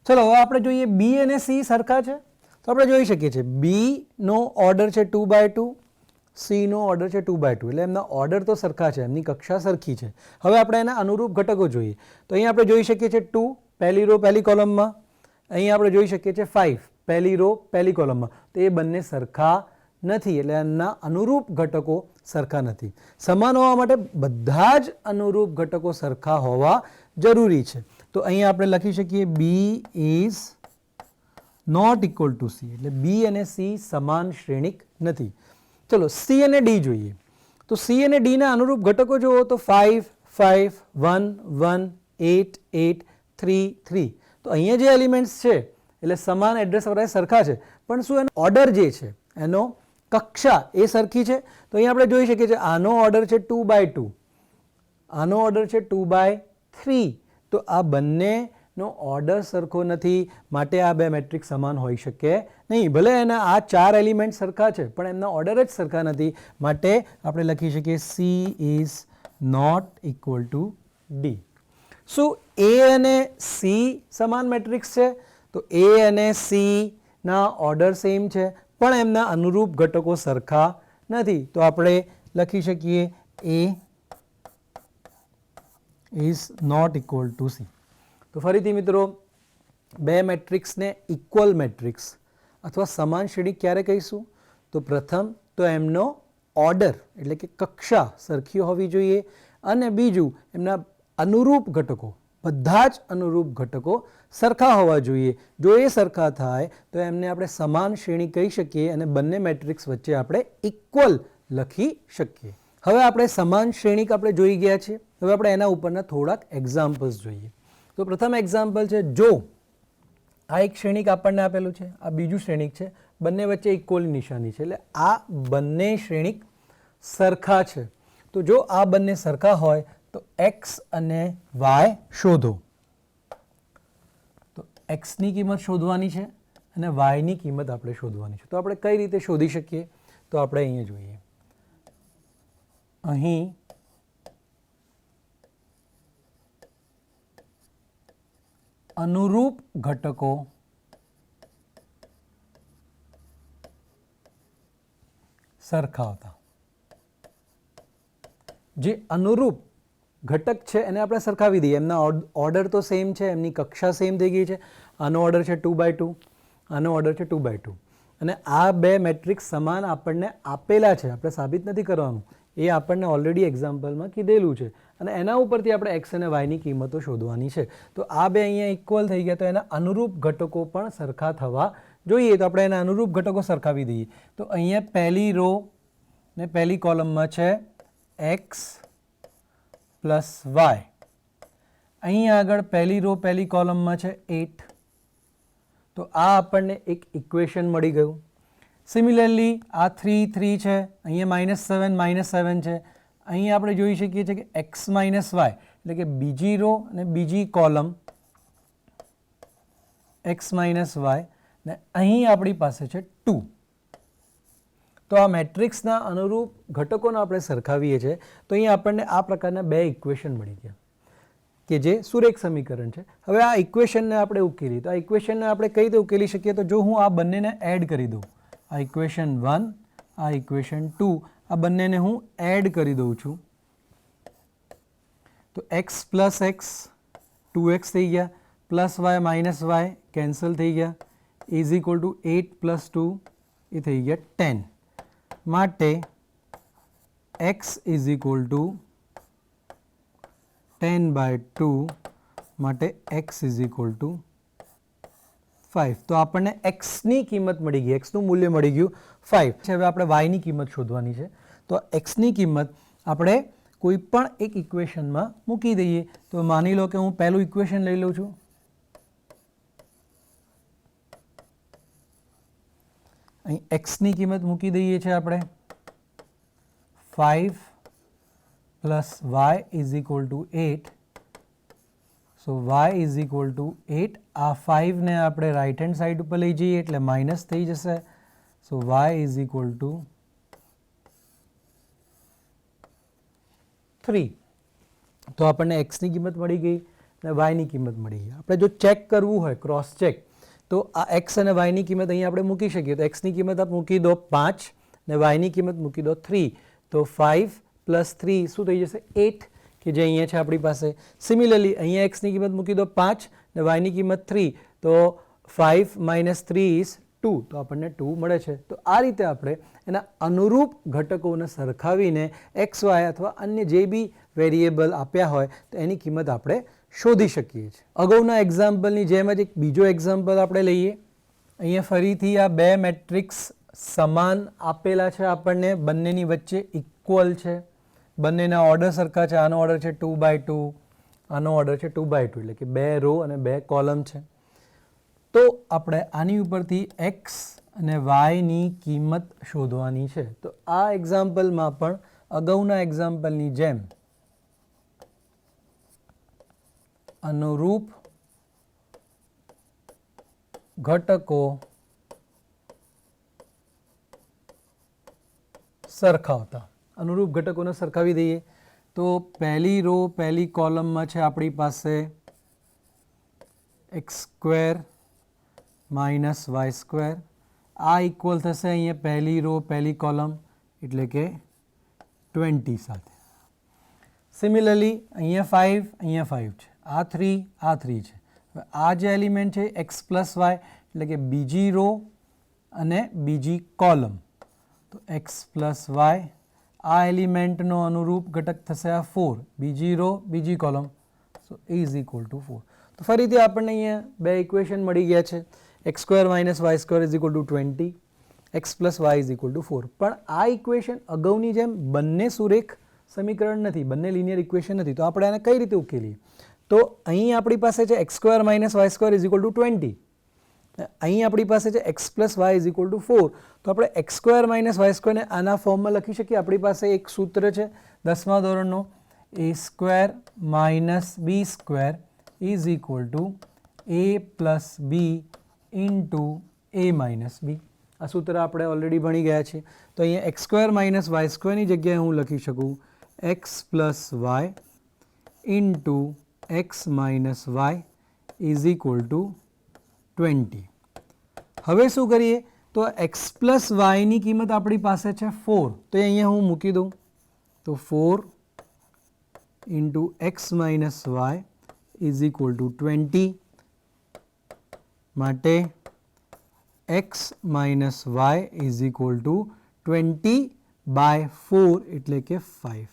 S1: ચલો હવે આપણે જોઈએ બી અને સી સરખા છે. તો આપણે જોઈ શકીએ છીએ બીનો ઓર્ડર છે 2/2, સીનો ઓર્ડર છે 2/2, એટલે એમના ઓર્ડર તો સરખા છે, એમની કક્ષા સરખી છે. હવે આપણે એના અનુરૂપ ઘટકો જોઈએ. તો અહીં આપણે જોઈ શકીએ છીએ 2 પહેલી રો પહેલી કોલમમાં, અહીં આપણે જોઈ શકીએ છીએ 5 પહેલી રો પહેલી કોલમમાં. તો એ બંને સરખા નથી એટલે એમના અનુરૂપ ઘટકો સરખા નથી. સમાન હોવા માટે બધા જ અનુરૂપ ઘટકો સરખા હોવા જરૂરી છે. તો અહીં આપણે લખી શકીએ B is not equal to C, એટલે બી અને સી સમાન શ્રેણિક નથી. ચલો સી અને ડી જોઈએ. તો સી અને ડીના અનુરૂપ ઘટકો જુઓ તો 5 5 1 1 8 8 3 3. તો અહીંયા જે એલિમેન્ટ્સ છે એટલે સમાન એડ્રેસ વાળા સરખા છે, પણ શું એનો ઓર્ડર જે છે એનો કક્ષા એ સરખી છે. તો અહીંયા આપણે જોઈ શકીએ છીએ આનો ઓર્ડર છે 2/2, આનો ઓર્ડર છે 2/3. તો આ બંનેનો ઓર્ડર સરખો નથી, માટે આ બે મેટ્રિક્સ સમાન હોઈ શકે નહીં. ભલે એના આ 4 એલિમેન્ટ સરખા છે પણ એમના ઓર્ડર જ સરખા નથી, માટે આપણે લખી શકીએ C is not equal to D. શું એ અને સી સમાન મેટ્રિક્સ છે? તો એ અને સી ના ઓર્ડર સેમ છે પણ એમના અનુરૂપ ઘટકો સરખા નથી. તો આપણે લખી શકીએ a is not equal to c. તો ફરીથી મિત્રો, બે મેટ્રિક્સને ઇક્વલ મેટ્રિક્સ અથવા સમાન શ્રેણી ક્યારે કહીશું? તો પ્રથમ તો એમનો ઓર્ડર એટલે કે કક્ષા સરખી હોવી જોઈએ, અને બીજું એમના અનુરૂપ ઘટકો, બધા જ અનુરૂપ ઘટકો સરખા હોવા જોઈએ. જો એ સરખા થાય તો એમને આપણે સમાન શ્રેણી કહી શકીએ અને બંને મેટ્રિક્સ વચ્ચે આપણે ઇક્વલ લખી શકીએ. હવે આપણે સમાન શ્રેણીક આપણે જોઈ ગયા છીએ. હવે આપણે એના ઉપરના થોડાક એક્ઝામ્પલ્સ જોઈએ. તો પ્રથમ એક્ઝામ્પલ છે, જો આ એક શ્રેણીક આપણને આપેલું છે, આ બીજું શ્રેણીક છે, બંને વચ્ચે ઇક્વલ નિશાની છે, એટલે આ બંને શ્રેણીક સરખા છે. તો જો આ બંને સરખા હોય તો x અને y શોધો. તો x ની કિંમત શોધવાની છે અને y ની કિંમત આપણે શોધવાની છે. તો આપણે કઈ રીતે શોધી શકીએ? તો આપણે અહીંયા જોઈએ, અહીં અનુરૂપ ઘટકો સરખા હતા. જે અનુરૂપ ઘટક છે એને આપણે સરખાવી દઈએ. એમના ઓર્ડર તો સેમ છે, એમની કક્ષા સેમ થઈ ગઈ છે. આનો ઓર્ડર છે 2/2, આનો ઓર્ડર છે 2/2, અને આ બે મેટ્રિક્સ સમાન આપણને આપેલા છે, આપણે સાબિત નથી કરવાનું, એ આપણને ઓલરેડી એક્ઝામ્પલમાં કીધેલું છે. અને એના ઉપરથી આપણે એક્સ અને વાયની કિંમતો શોધવાની છે. તો આ બે અહીંયા ઇક્વલ થઈ ગયા, તો એના અનુરૂપ ઘટકો પણ સરખા થવા જોઈએ. તો આપણે એના અનુરૂપ ઘટકો સરખાવી દઈએ. તો અહીંયા પહેલી રો ને પહેલી કોલમમાં છે એક્સ પ્લસ વાય, અહીં આગળ પહેલી રો પહેલી કોલમમાં છે 8. તો આ આપણને એક ઇક્વેશન મળી ગયું. સિમિલરલી આ 3 3 છે, અહીંયા -7 છે. અહીં આપણે જોઈ શકીએ છીએ કે એક્સ માઇનસ વાય એટલે કે બીજી રો અને બીજી કોલમ એક્સ માઇનસ વાય ને અહીં આપણી પાસે છે 2. તો આ મેટ્રિક્સના અનુરૂપ ઘટકોને આપણે સરખાવીએ છીએ તો અહીં આપણને આ પ્રકારના બે ઇક્વેશન મળી ગયા કે જે સુરેખ સમીકરણ છે. હવે આ ઇક્વેશનને આપણે ઉકેલીએ તો આ ઇક્વેશનને આપણે કઈ રીતે ઉકેલી શકીએ? તો જો હું આ બંનેને એડ કરી દઉં, આ ઇક્વેશન 1 આ ઇક્વેશન 2, આ બંનેને હું એડ કરી દઉં છું તો x પ્લસ એક્સ 2x થઈ ગયા, plus y minus y cancel થઈ ગયા, ઇઝ ઇક્વલ ટુ 8 પ્લસ 2 એ થઈ ગયા 10. માટે x ઇઝ ઇક્વલ ટુ 10/2 માટે x ઇઝ ઇક્વલ ટુ 5. તો આપણને xની કિંમત મળી ગઈ, xનું મૂલ્ય મળી ગયું 5. હવે આપણે yની કિંમત શોધવાની છે. તો xની કિંમત આપણે કોઈ પણ એક ઇક્વેશનમાં મૂકી દઈએ. તો માની લો કે હું પહેલું ઇક્વેશન લઈ લઉં છું. અહીં xની કિંમત મૂકી દઈએ છીએ આપણે 5 plus y is equal to 8. So y is equal to 8. આ 5 ને આપણે રાઇટ હેન્ડ સાઈડ ઉપર લઈ જઈએ એટલે માઇનસ થઈ જશે. સો y ઇઝ ઇક્વલ ટુ 3. તો આપણને x ની કિંમત મળી ગઈ અને y ની કિંમત મળી ગઈ. આપણે જો ચેક કરવું હોય ક્રોસ ચેક તો આ x અને y ની કિંમત અહીં આપણે મૂકી શકીએ. તો x ની કિંમત આપ મૂકી દો 5 અને y ની કિંમત મૂકી દો 3. તો 5 પ્લસ 3 શું થઈ જશે 8 કે જે અહીંયા છે આપણી પાસે. સિમિલરલી અહીંયા x ની કિંમત મૂકી દો 5 અને y ની કિંમત 3. તો 5 માઇનસ 3 ઇઝ 2. તો આપણને 2 મળે છે. તો આ રીતે આપણે એના અનુરૂપ ઘટકોને સરખાવીને એક્સ વાય અથવા અન્ય જે બી વેરિયેબલ આપ્યા હોય તો એની કિંમત આપણે શોધી શકીએ છીએ. અગાઉના એક્ઝામ્પલની જેમ જ એક બીજો એક્ઝામ્પલ આપણે લઈએ. અહીંયા ફરીથી આ બે મેટ્રિક્સ સમાન આપેલા છે આપણને, બંનેની વચ્ચે ઇક્વલ છે, બંનેના ઓર્ડર સરખા છે. આનો ઓર્ડર છે 2/2, આનો ઓર્ડર છે 2/2 એટલે કે 2 રો અને 2 કોલમ છે. તો આપણે આની ઉપરથી x અને y ની કિંમત શોધવાની છે. તો આ એક્ઝામ્પલમાં પણ અગાઉના એક્ઝામ્પલની જેમ અનુરૂપ ઘટકો સરખાવતા, અનુરૂપ ઘટકોને સરખાવી દઈએ. તો પહેલી રો પહેલી કોલમમાં છે આપણી પાસે x² માઇનસ y². આ ઇક્વલ થશે અહીંયા પહેલી રો પહેલી કોલમ એટલે કે 20 સાથે. સિમિલરલી અહીંયા 5 અહીંયા 5 છે, આ 3 આ 3 છે. હવે આ જે એલિમેન્ટ છે x પ્લસ વાય એટલે કે બીજી રો અને બીજી કોલમ. તો x પ્લસ વાય આ એલિમેન્ટનો અનુરૂપ ઘટક થશે આ 4, બીજી રો બીજી column. So is equal to 4. તો ફરીથી આપણને અહીંયા બે ઇક્વેશન મળી ગયા છે. x² minus y² is equal to 20, x plus y is equal to 4. પણ આ ઇક્વેશન અગાઉની જેમ બંને સુરેખ સમીકરણ નથી, બંને લિનિયર ઇક્વેશન નથી. તો આપણે આને કઈ રીતે ઉકેલીએ? તો અહીં આપણી પાસે છે x² minus y² is equal to 20, અહીં આપણી પાસે છે x plus y is equal to 4. તો આપણે x² માઇનસ y² ને આના ફોર્મમાં લખી શકીએ. આપણી પાસે એક સૂત્ર છે 10મા ધોરણનો, a² minus b² is equal to a plus b into a minus b. આ સૂત્ર આપણે ઓલરેડી ભણી ગયા છીએ. તો અહીંયા x² માઇનસ y² ની જગ્યાએ હું લખી શકું x plus y into x minus y is equal to 20. હવે શું કરીએ? તો x પ્લસ વાયની કિંમત આપણી પાસે છે 4. તો અહીંયા હું મૂકી દઉં. તો 4 into x minus y is equal to 20. માટે x minus y is equal to 20/4 એટલે કે 5.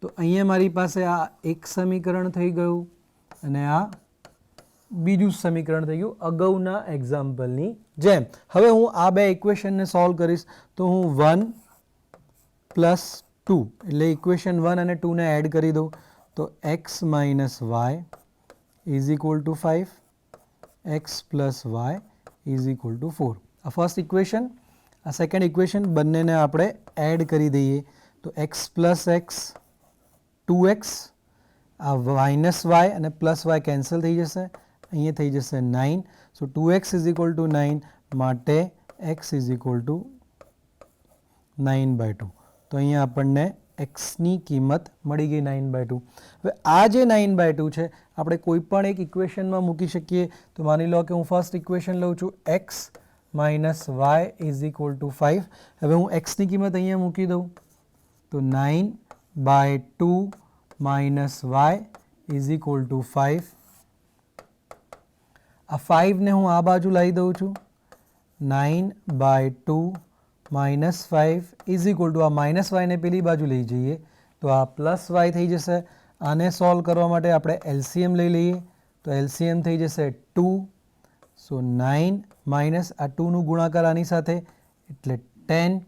S1: તો અહીંયા મારી પાસે આ એક સમીકરણ થઈ ગયું અને આ બીજું સમીકરણ થઈ ગયું અગાઉના એક્ઝામ્પલની જેમ. હવે હું આ બે ઇક્વેશનને સોલ્વ કરીશ તો હું 1 પ્લસ 2 એટલે ઇક્વેશન 1 અને 2 ને એડ કરી દઉં તો x minus y is equal to 5, x plus y is equal to 4. આ ફર્સ્ટ ઇક્વેશન, આ સેકન્ડ ઇક્વેશન બંનેને આપણે એડ કરી દઈએ તો x પ્લસ એક્સ 2x, આ માઇનસ વાય અને પ્લસ વાય કેન્સલ થઈ જશે, અહીંયા થઈ જશે 9. સો 2x ઇઝ ઇક્વલ ટુ 9 માટે x ઇઝ ઇક્વલ ટુ 9/2. તો અહીંયા આપણને xની કિંમત મળી ગઈ 9/2. હવે આ જે 9/2 છે આપણે કોઈ પણ એક ઇક્વેશનમાં મૂકી શકીએ. તો માની લો કે હું ફર્સ્ટ ઇક્વેશન લઉં છું x minus y is equal to 5. હવે હું xની કિંમત અહીંયા મૂકી દઉં તો 9/2 minus y is equal to 5. આ 5 ને હું આ બાજુ લાવી દઉં છું 9/2 માઇનસ 5 ઇઝ ઇક્વલ ટુ આ માઇનસ વાયને પેલી બાજુ લઈ જઈએ તો આ પ્લસ વાય થઈ જશે. આને સોલ્વ કરવા માટે આપણે એલસીએમ લઈ લઈએ તો એલસીએમ થઈ જશે 2. સો 9 માઇનસ આ 2નું ગુણાકાર આની સાથે એટલે 10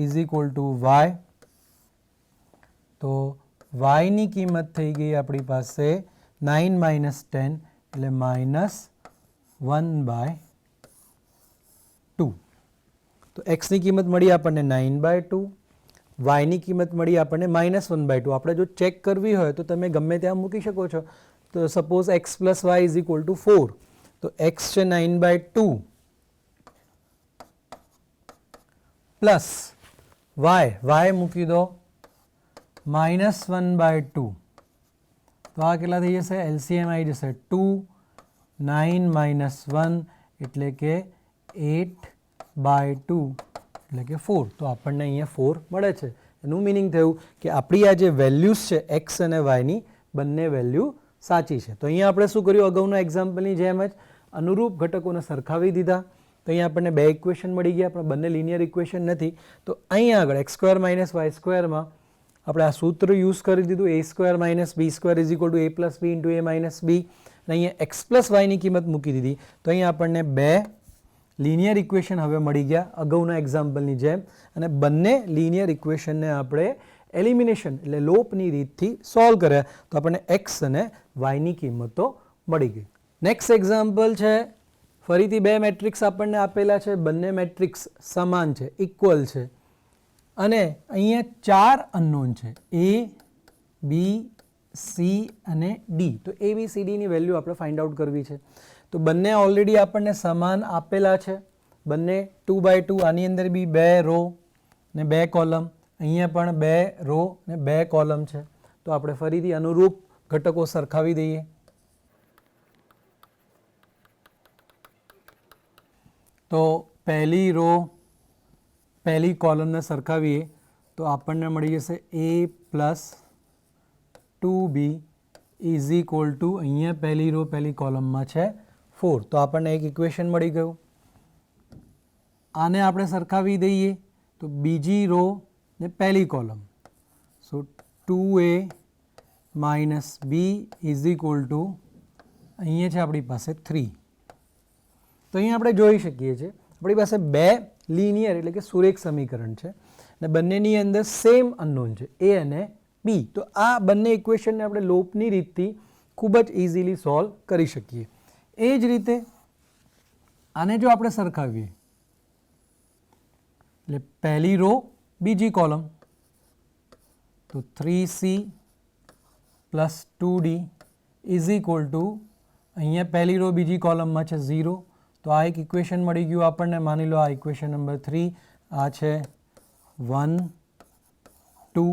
S1: ઇઝ ઇક્વલ ટુ વાય. તો વાયની કિંમત થઈ ગઈ આપણી પાસે 9 માઇનસ 10 એટલે માઇનસ 1/2. તો એક્સની કિંમત મળી આપણને 9/2, વાયની કિંમત મળી આપણને -1/2. આપણે જો ચેક કરવી હોય તો તમે ગમે ત્યાં મૂકી શકો છો. તો suppose x plus y is equal to 4. તો x છે 9/2 પ્લસ વાય મૂકી દો -1/2. તો આ કેટલા થઈ જશે? એલસીએમ આવી જશે 2, 9 માઇનસ 1 એટલે કે 8/2 એટલે કે 4. તો આપણને અહીંયા 4 મળે છે. એનું મિનિંગ થયું કે આપણી આ જે વેલ્યુઝ છે એક્સ અને વાયની બંને વેલ્યુ સાચી છે. તો અહીંયા આપણે શું કર્યું? અગાઉના એક્ઝામ્પલની જેમ જ અનુરૂપ ઘટકોને સરખાવી દીધા. તો અહીંયા આપણને બે ઇક્વેશન મળી ગયા, પણ બંને લિનિયર ઇક્વેશન નથી. તો અહીંયા આગળ x સ્ક્વેર માઇનસ વાય સ્ક્વેરમાં આપણે આ સૂત્ર યુઝ કરી દીધું a square minus b square is equal to a plus b into a minus b. અને અહીંયા x પ્લસ વાયની કિંમત મૂકી દીધી. તો અહીંયા આપણને બે લિનિયર ઇક્વેશન હવે મળી ગયા અગાઉના એક્ઝામ્પલની જેમ. અને બંને લિનિયર ઇક્વેશનને આપણે એલિમિનેશન એટલે લોપની રીતથી સોલ્વ કર્યા તો આપણને x અને વાયની કિંમતો મળી ગઈ. નેક્સ્ટ એક્ઝામ્પલ છે, ફરીથી બે મેટ્રિક્સ આપણને આપેલા છે, બંને મેટ્રિક્સ સમાન છે, ઇક્વલ છે અને અહીંયા 4 અનનોન છે a, b, c અને d. તો a, b, c, d ની વેલ્યુ આપણે ફાઇન્ડ આઉટ કરવી છે. તો બંને ઓલરેડી આપણને સમાન આપેલા છે, બંને 2/2. આની અંદર બી 2 રો ને 2 કોલમ, અહીંયા પણ 2 રો ને 2 કોલમ છે. તો આપણે ફરીથી અનુરૂપ ઘટકો સરખાવી દઈએ. તો પહેલી રો પહેલી કોલમને સરખાવીએ તો આપણને મળી જશે a plus 2b is equal to અહીંયા પહેલી રો પહેલી કોલમમાં છે 4. તો આપણને એક ઇક્વેશન મળી ગયું. આને આપણે સરખાવી દઈએ તો બીજી રો ને પહેલી column. So 2a minus B is equal to અહીંયા છે આપણી પાસે 3. તો અહીંયા આપણે જોઈ શકીએ છીએ આપણી પાસે બે લિનિયર એટલે કે સુરેખ સમીકરણ છે અને બંનેની અંદર સેમ અનનોન છે a અને b. તો આ બંને ઇક્વેશનને આપણે લોપની રીતથી ખૂબ જ ઇઝીલી સોલ્વ કરી શકીએ. એ જ રીતે આને જો આપણે સરખાવીએ એટલે પહેલી રો બીજી કોલમ તો 3c plus 2d is equal to અહીંયા પહેલી રો બીજી કોલમમાં છે 0. તો આ એક ઇક્વેશન મળી ગયું આપણને. માની લો આ ઇક્વેશન નંબર 3, આ છે 1, 2.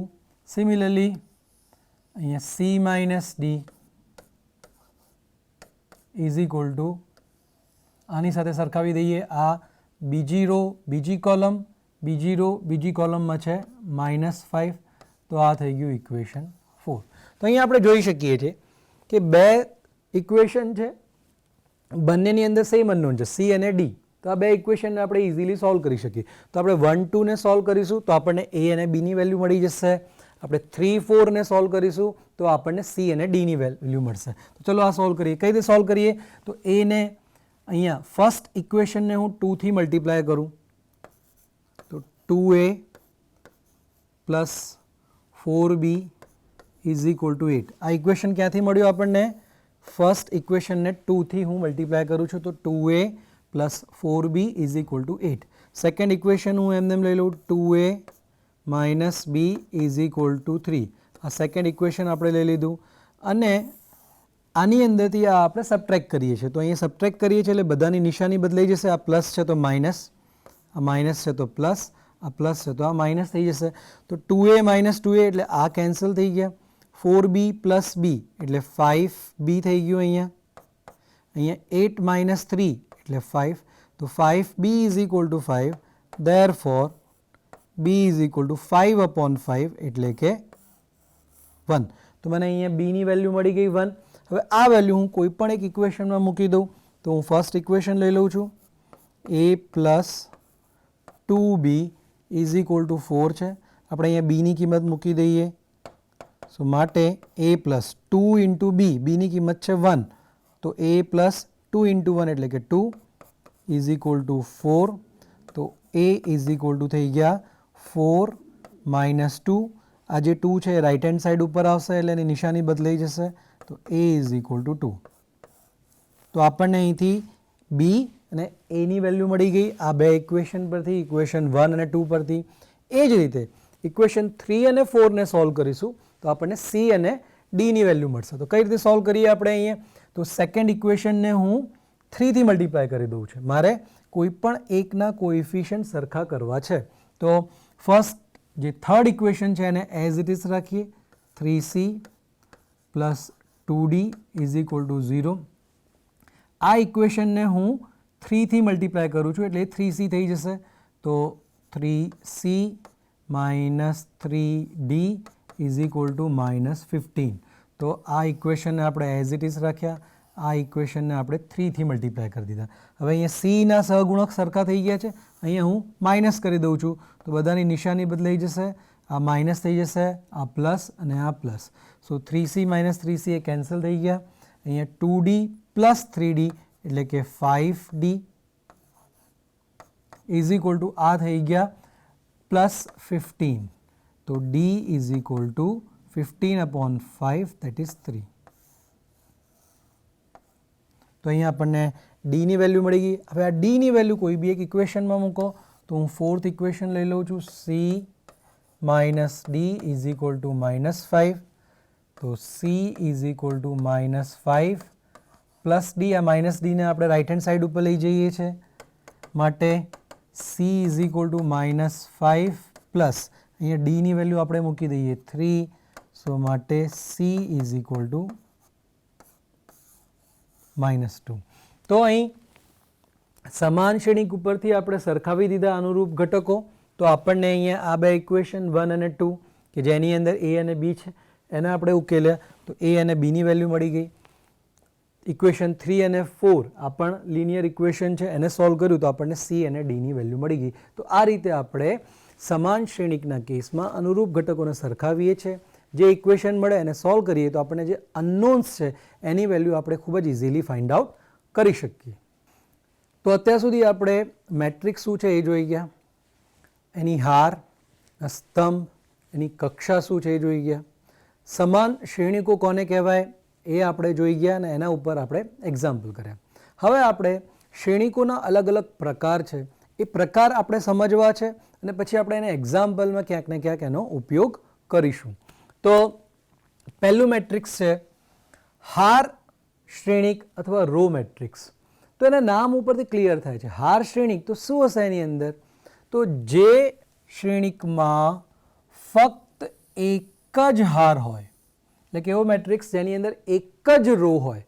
S1: સિમિલરલી અહીંયા c minus d is equal two આની સાથે સરખાવી દઈએ. આ બીજી રો બીજી કોલમ, બીજી રો બીજી કોલમમાં છે -5. તો આ થઈ ગયું ઇક્વેશન 4. તો અહીંયા આપણે જોઈ શકીએ છીએ કે બે ઇક્વેશન છે, બંનેની અંદર સેમ અનનોન છે c અને d. તો આ બે ઇક્વેશનને આપણે ઇઝીલી સોલ્વ કરી શકીએ. તો આપણે 1, 2 ને સોલ્વ કરીશું તો આપણને a અને b ની વેલ્યુ મળી જશે. આપણે 3 4 ને સોલ્વ કરીશું તો આપણને સી અને ડીની વેલ્યુ મળશે. તો ચલો આ સોલ્વ કરીએ. કઈ રીતે સોલ્વ કરીએ? તો એ ને અહીંયા ફર્સ્ટ ઇક્વેશનને હું 2 થી મલ્ટીપ્લાય કરું તો 2a plus 4b is equal to 8. આ ઇક્વેશન ક્યાંથી મળ્યું આપણને? ફર્સ્ટ ઇક્વેશનને 2 થી હું મલ્ટીપ્લાય કરું છું તો 2a plus 4b is equal to 8. Second equation હું એમને લઈ લઉં 2a minus B is equal to 3. આ સેકન્ડ ઇક્વેશન આપણે લઈ લીધું અને આની અંદરથી આ આપણે સબટ્રેક્ટ કરીએ છીએ. તો અહીંયા સબટ્રેક્ટ કરીએ છીએ એટલે બધાની નિશાની બદલાઈ જશે. આ પ્લસ છે તો માઇનસ, આ માઇનસ છે તો પ્લસ, આ પ્લસ છે તો આ માઇનસ થઈ જશે. તો 2a માઇનસ 2a એટલે આ કેન્સલ થઈ ગયા. 4b પ્લસ બી એટલે 5b થઈ ગયું. અહીંયા 8 માઇનસ 3 એટલે 5. તો 5b is equal to 5. Therefore b is equal to 5 upon 5 એટલે કે 1. તો મને અહીંયા બીની વેલ્યુ મળી ગઈ 1. હવે આ વેલ્યુ હું કોઈ પણ એક ઇક્વેશનમાં મૂકી દઉં તો હું ફર્સ્ટ ઇક્વેશન લઈ લઉં છું a plus 2b is equal to 4 છે. આપણે અહીંયા બીની કિંમત મૂકી દઈએ. સો માટે a પ્લસ 2 ઇન્ટુ બી, બીની કિંમત છે 1 તો a પ્લસ 2 ઇન્ટુ 1 એટલે કે 2 ઇઝ ઇક્વલ ટુ 4. તો a ઇઝ ઇક્વલ ટુ થઈ ગયા 4 માઇનસ 2. આ જે 2 છે એ રાઇટ હેન્ડ સાઇડ ઉપર આવશે એટલે એની નિશાની બદલાઈ જશે. તો a ઇઝ ઇક્વલ ટુ 2. તો આપણને અહીંથી b અને a ની વેલ્યુ મળી ગઈ આ બે ઇક્વેશન પરથી, ઇક્વેશન 1 અને 2 પરથી. એ જ રીતે ઇક્વેશન 3 અને 4 ને સોલ્વ કરીશું તો આપણને સી અને ડીની વેલ્યુ મળશે. તો કઈ રીતે સોલ્વ કરીએ આપણે અહીંયા? તો સેકન્ડ ઇક્વેશનને હું 3 થી મલ્ટીપ્લાય કરી દઉં છું. મારે કોઈ પણ એકના કોએફિશિયન્ટ સરખા કરવા છે. તો ફર્સ્ટ જે થર્ડ ઇક્વેશન છે એને એઝ ઇટ ઇઝ રાખીએ. 3c plus 2d is equal two 0. આ ઇક્વેશનને હું 3 થી મલ્ટીપ્લાય કરું છું એટલે 3c થઈ જશે. તો 3c minus 3d is equal two minus 15. તો આ ઇક્વેશનને આપણે એઝ ઇટ ઇઝ રાખ્યા. આ ઇક્વેશનને આપણે 3 થી મલ્ટીપ્લાય કરી દીધા. હવે અહીંયા સીના સહગુણક સરખા થઈ ગયા છે. અહીંયા હું માઇનસ કરી દઉં છું તો બધાની નિશાની બદલાઈ જશે. આ માઇનસ થઈ જશે, આ પ્લસ અને આ પ્લસ. સો 3c માઇનસ 3c એ કેન્સલ થઈ ગયા. અહીંયા 2d પ્લસ 3d એટલે કે 5d ઇઝ ઇક્વલ ટુ આ થઈ ગયા પ્લસ 15. તો d is equal two 15 upon 5 that is 3. તો અહીંયા આપણને ડીની વેલ્યુ મળી ગઈ. હવે આ ડીની વેલ્યુ કોઈ બી એક ઇક્વેશનમાં મૂકો તો હું ફોર્થ ઇક્વેશન લઈ લઉં છું C minus D is equal two minus 5. તો she is equal two minus 5 plus D. આ માઇનસ ડીને આપણે રાઇટ હેન્ડ સાઇડ ઉપર લઈ જઈએ છીએ માટે she is equal two minus 5 plus અહીંયા ડીની વેલ્યુ આપણે મૂકી દઈએ 3. સો માટે સી ઇઝ ઇક્વલ ટુ -2. તો અહીં સમાન શ્રેણિક ઉપરથી આપણે સરખાવી દીધા અનુરૂપ ઘટકો. તો આપણને અહીંયા આ બે ઇક્વેશન 1 અને 2 કે જેની અંદર a અને b છે એને આપણે ઉકેલ્યા તો a અને b ની વેલ્યુ મળી ગઈ. ઇક્વેશન 3 અને 4 આ પણ લિનિયર ઇક્વેશન છે, એને સોલ્વ કર્યું તો આપણને c અને d ની વેલ્યુ મળી ગઈ. તો આ રીતે આપણે સમાન શ્રેણિકના કેસમાં અનુરૂપ ઘટકોને સરખાવીએ છીએ. જે ઇક્વેશન મળે એને સોલ્વ કરીએ તો આપણને જે અનનોન્સ છે એની વેલ્યુ આપણે ખૂબ જ ઇઝીલી ફાઇન્ડ આઉટ કરી શકીએ. તો અત્યાર સુધી આપણે મેટ્રિક્સ શું છે એ જોઈ ગયા, એની હાર, સ્તંભ, એની કક્ષા શું છે એ જોઈ ગયા, સમાન શ્રેણિકો કોને કહેવાય એ આપણે જોઈ ગયા અને એના ઉપર આપણે એક્ઝામ્પલ કર્યા. હવે આપણે શ્રેણિકોના અલગ અલગ પ્રકાર છે એ પ્રકાર આપણે સમજવા છે અને પછી આપણે એને એક્ઝામ્પલમાં ક્યાંક ને ક્યાંક એનો ઉપયોગ કરીશું. તો પહેલું મેટ્રિક્સ છે હાર શ્રેણિક અથવા રો મેટ્રિક્સ. તો એના નામ ઉપરથી ક્લિયર થાય છે. હાર શ્રેણિક તો શું હશે એની અંદર? તો જે શ્રેણિકમાં ફક્ત એક જ હાર હોય, એટલે કે એવો મેટ્રિક્સ જેની અંદર એક જ રો હોય,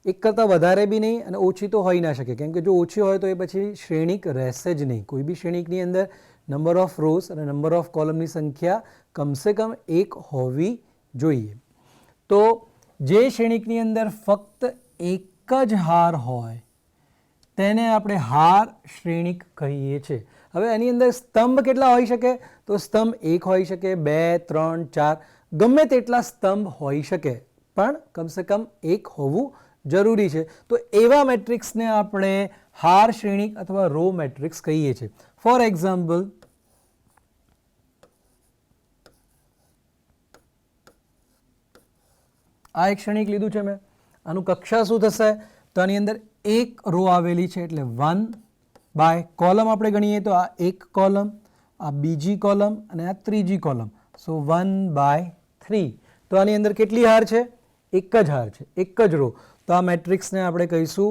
S1: એક કરતાં વધારે બી નહીં અને ઓછી તો હોઈ ના શકે, કેમ કે જો ઓછી હોય તો એ પછી શ્રેણિક રહેશે જ નહીં. કોઈ બી શ્રેણિકની અંદર નંબર ઓફ રોઝ અને નંબર ઓફ કોલમની સંખ્યા કમસે કમ એક હોવી જોઈએ. તો જે શ્રેણિકની અંદર ફક્ત એક જ હાર હોય તેને આપણે હાર શ્રેણિક કહીએ છીએ. હવે એની અંદર સ્તંભ કેટલા હોઈ શકે? તો સ્તંભ 1 હોઈ શકે, 2, 3, 4, ગમે તેટલા સ્તંભ હોઈ શકે, પણ કમસે કમ 1 હોવું જરૂરી છે. તો એવા મેટ્રિક્સને આપણે હાર શ્રેણિક અથવા રો મેટ્રિક્સ કહીએ છીએ. ફોર એક્ઝામ્પલ, આ એક શ્રેણિક લીધું છે મેં. આનું કક્ષા શું થશે? તો આની અંદર એક રો આવેલી છે એટલે 1 બાય કોલમ આપણે ગણીએ તો આ એક કોલમ, આ બીજી કોલમ અને આ ત્રીજી કોલમ. So 1 by 3. તો આની અંદર કેટલી હાર છે? એક જ હાર છે, એક જ રો. તો આ મેટ્રિક્સને આપણે કહીશું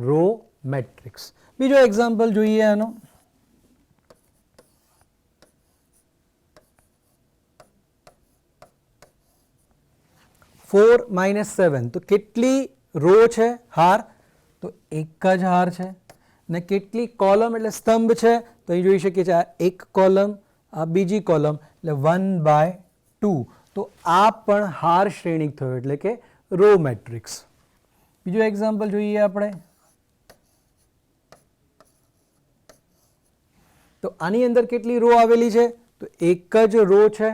S1: રો મેટ્રિક્સ. બીજો એક્ઝામ્પલ જોઈએ આનો. Four minus 7. તો કેટલી રો છે? હાર. તો એક જ હાર છે. ને કેટલી કોલમ એટલે સ્તંભ છે? તો અહીં જોઈ શકીએ છીએ આ એક કોલમ, આ બીજી કોલમ એટલે 1 બાય 2. તો આ પણ હાર શ્રેણિક થયો એટલે કે રો મેટ્રિક્સ. બીજો એક્ઝામ્પલ જોઈએ આપણે. તો આની અંદર કેટલી રો આવેલી છે? તો એક જ રો છે.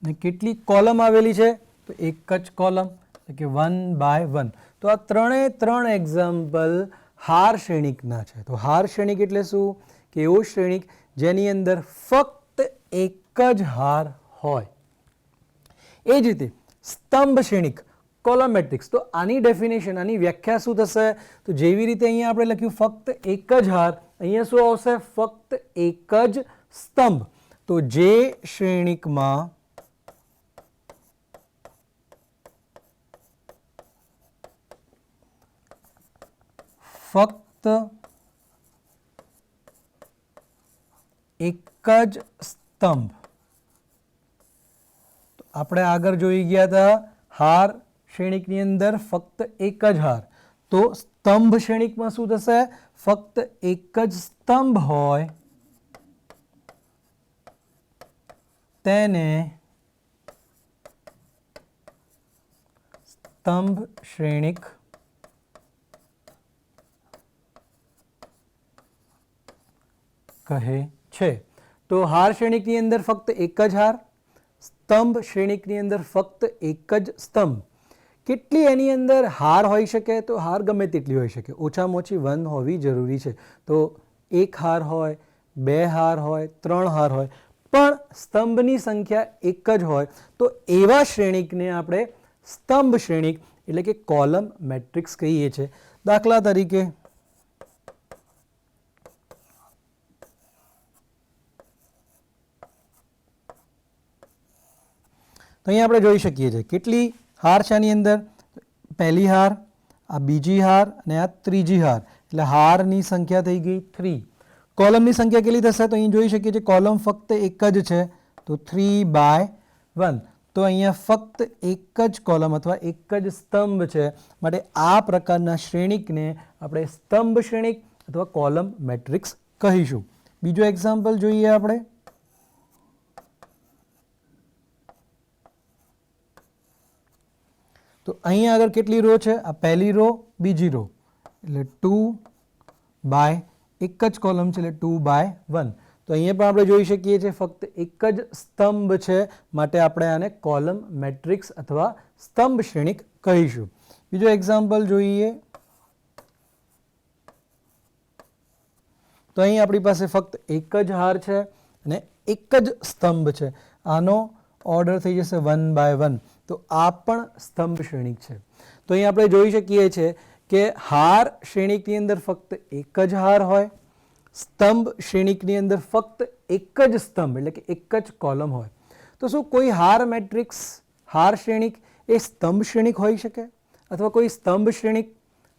S1: ને કેટલી કોલમ આવેલી છે? તો એક જ કોલમ એટલે કે 1 બાય 1. તો આ ત્રણ એક્ઝામ્પલ હાર શ્રેણિકના છે. તો હાર શ્રેણિક એટલે શું? કે એવો શ્રેણિક જેની અંદર ફક્ત એક જ હાર હોય. એ જ રીતે સ્તંભ શ્રેણિક, કોલમ મેટ્રિક્સ. તો આની ડેફિનેશન, આની વ્યાખ્યા શું થશે? તો જેવી રીતે અહીંયા આપણે લખ્યું ફક્ત એક જ હાર, અહીંયા શું આવશે? ફક્ત એક જ સ્તંભ. તો જે શ્રેણિકમાં ફક્ત એક જ સ્તંભ, તો આપણે આગળ જોઈ ગયા હતા હાર શ્રેણિકની અંદર ફક્ત એક જ હાર. તો સ્તંભ શ્રેણિકમાં શું થશે? ફક્ત એક જ સ્તંભ હોય તેને સ્તંભ શ્રેણિક કહે છે. તો હાર શ્રેણિકની અંદર ફક્ત એક જ હાર, સ્તંભ શ્રેણિકની અંદર ફક્ત એક જ સ્તંભ. કેટલી એની અંદર હાર હોઈ શકે? તો હાર ગમે તેટલી હોઈ શકે, ઓછામાં ઓછી 1 હોવી જરૂરી છે. તો એક હાર હોય, 2 હાર હોય, 3 હાર હોય, પણ સ્તંભની સંખ્યા એક જ હોય તો એવા શ્રેણિકને આપણે સ્તંભ શ્રેણિક એટલે કે કોલમ મેટ્રિક્સ કહીએ છીએ. દાખલા તરીકે તો અહીંયા આપણે જોઈ શકીએ છીએ કેટલી હાર છે આની અંદર. પહેલી હાર, આ બીજી હાર અને આ ત્રીજી હાર, એટલે હારની સંખ્યા થઈ ગઈ 3. કોલમની સંખ્યા કેટલી થશે? તો અહીં જોઈ શકીએ છીએ કોલમ ફક્ત એક જ છે તો 3 બાય 1. તો અહીંયા ફક્ત એક જ કોલમ અથવા એક જ સ્તંભ છે, માટે આ પ્રકારના શ્રેણિકને આપણે સ્તંભ શ્રેણિક અથવા કોલમ મેટ્રિક્સ કહીશું. બીજો એક્ઝામ્પલ જોઈએ આપણે. તો અહીંયા આગળ કેટલી રો છે? આ પહેલી રો, બીજી રો એટલે 2 બાય એક જ કોલમ છે એટલે 2 બાય 1. તો અહીંયા પણ આપણે જોઈ શકીએ છીએ ફક્ત એક જ સ્તંભ છે, માટે આપણે આને કોલમ મેટ્રિક્સ અથવા સ્તંભ શ્રેણિક કહીશું. બીજો એક્ઝામ્પલ જોઈએ. તો અહીં આપણી પાસે ફક્ત એક જ હાર છે અને એક જ સ્તંભ છે. આનો ઓર્ડર થઈ જશે 1 બાય 1. તો આ પણ સ્તંભ શ્રેણિક છે. તો અહીં આપણે જોઈ શકીએ છીએ કે હાર શ્રેણિકની અંદર ફક્ત એક જ હાર હોય, સ્તંભ શ્રેણિકની અંદર ફક્ત એક જ સ્તંભ એટલે કે એક જ કોલમ હોય. તો શું કોઈ હાર મેટ્રિક્સ, હાર શ્રેણિક એ સ્તંભ શ્રેણિક હોઈ શકે અથવા કોઈ સ્તંભ શ્રેણિક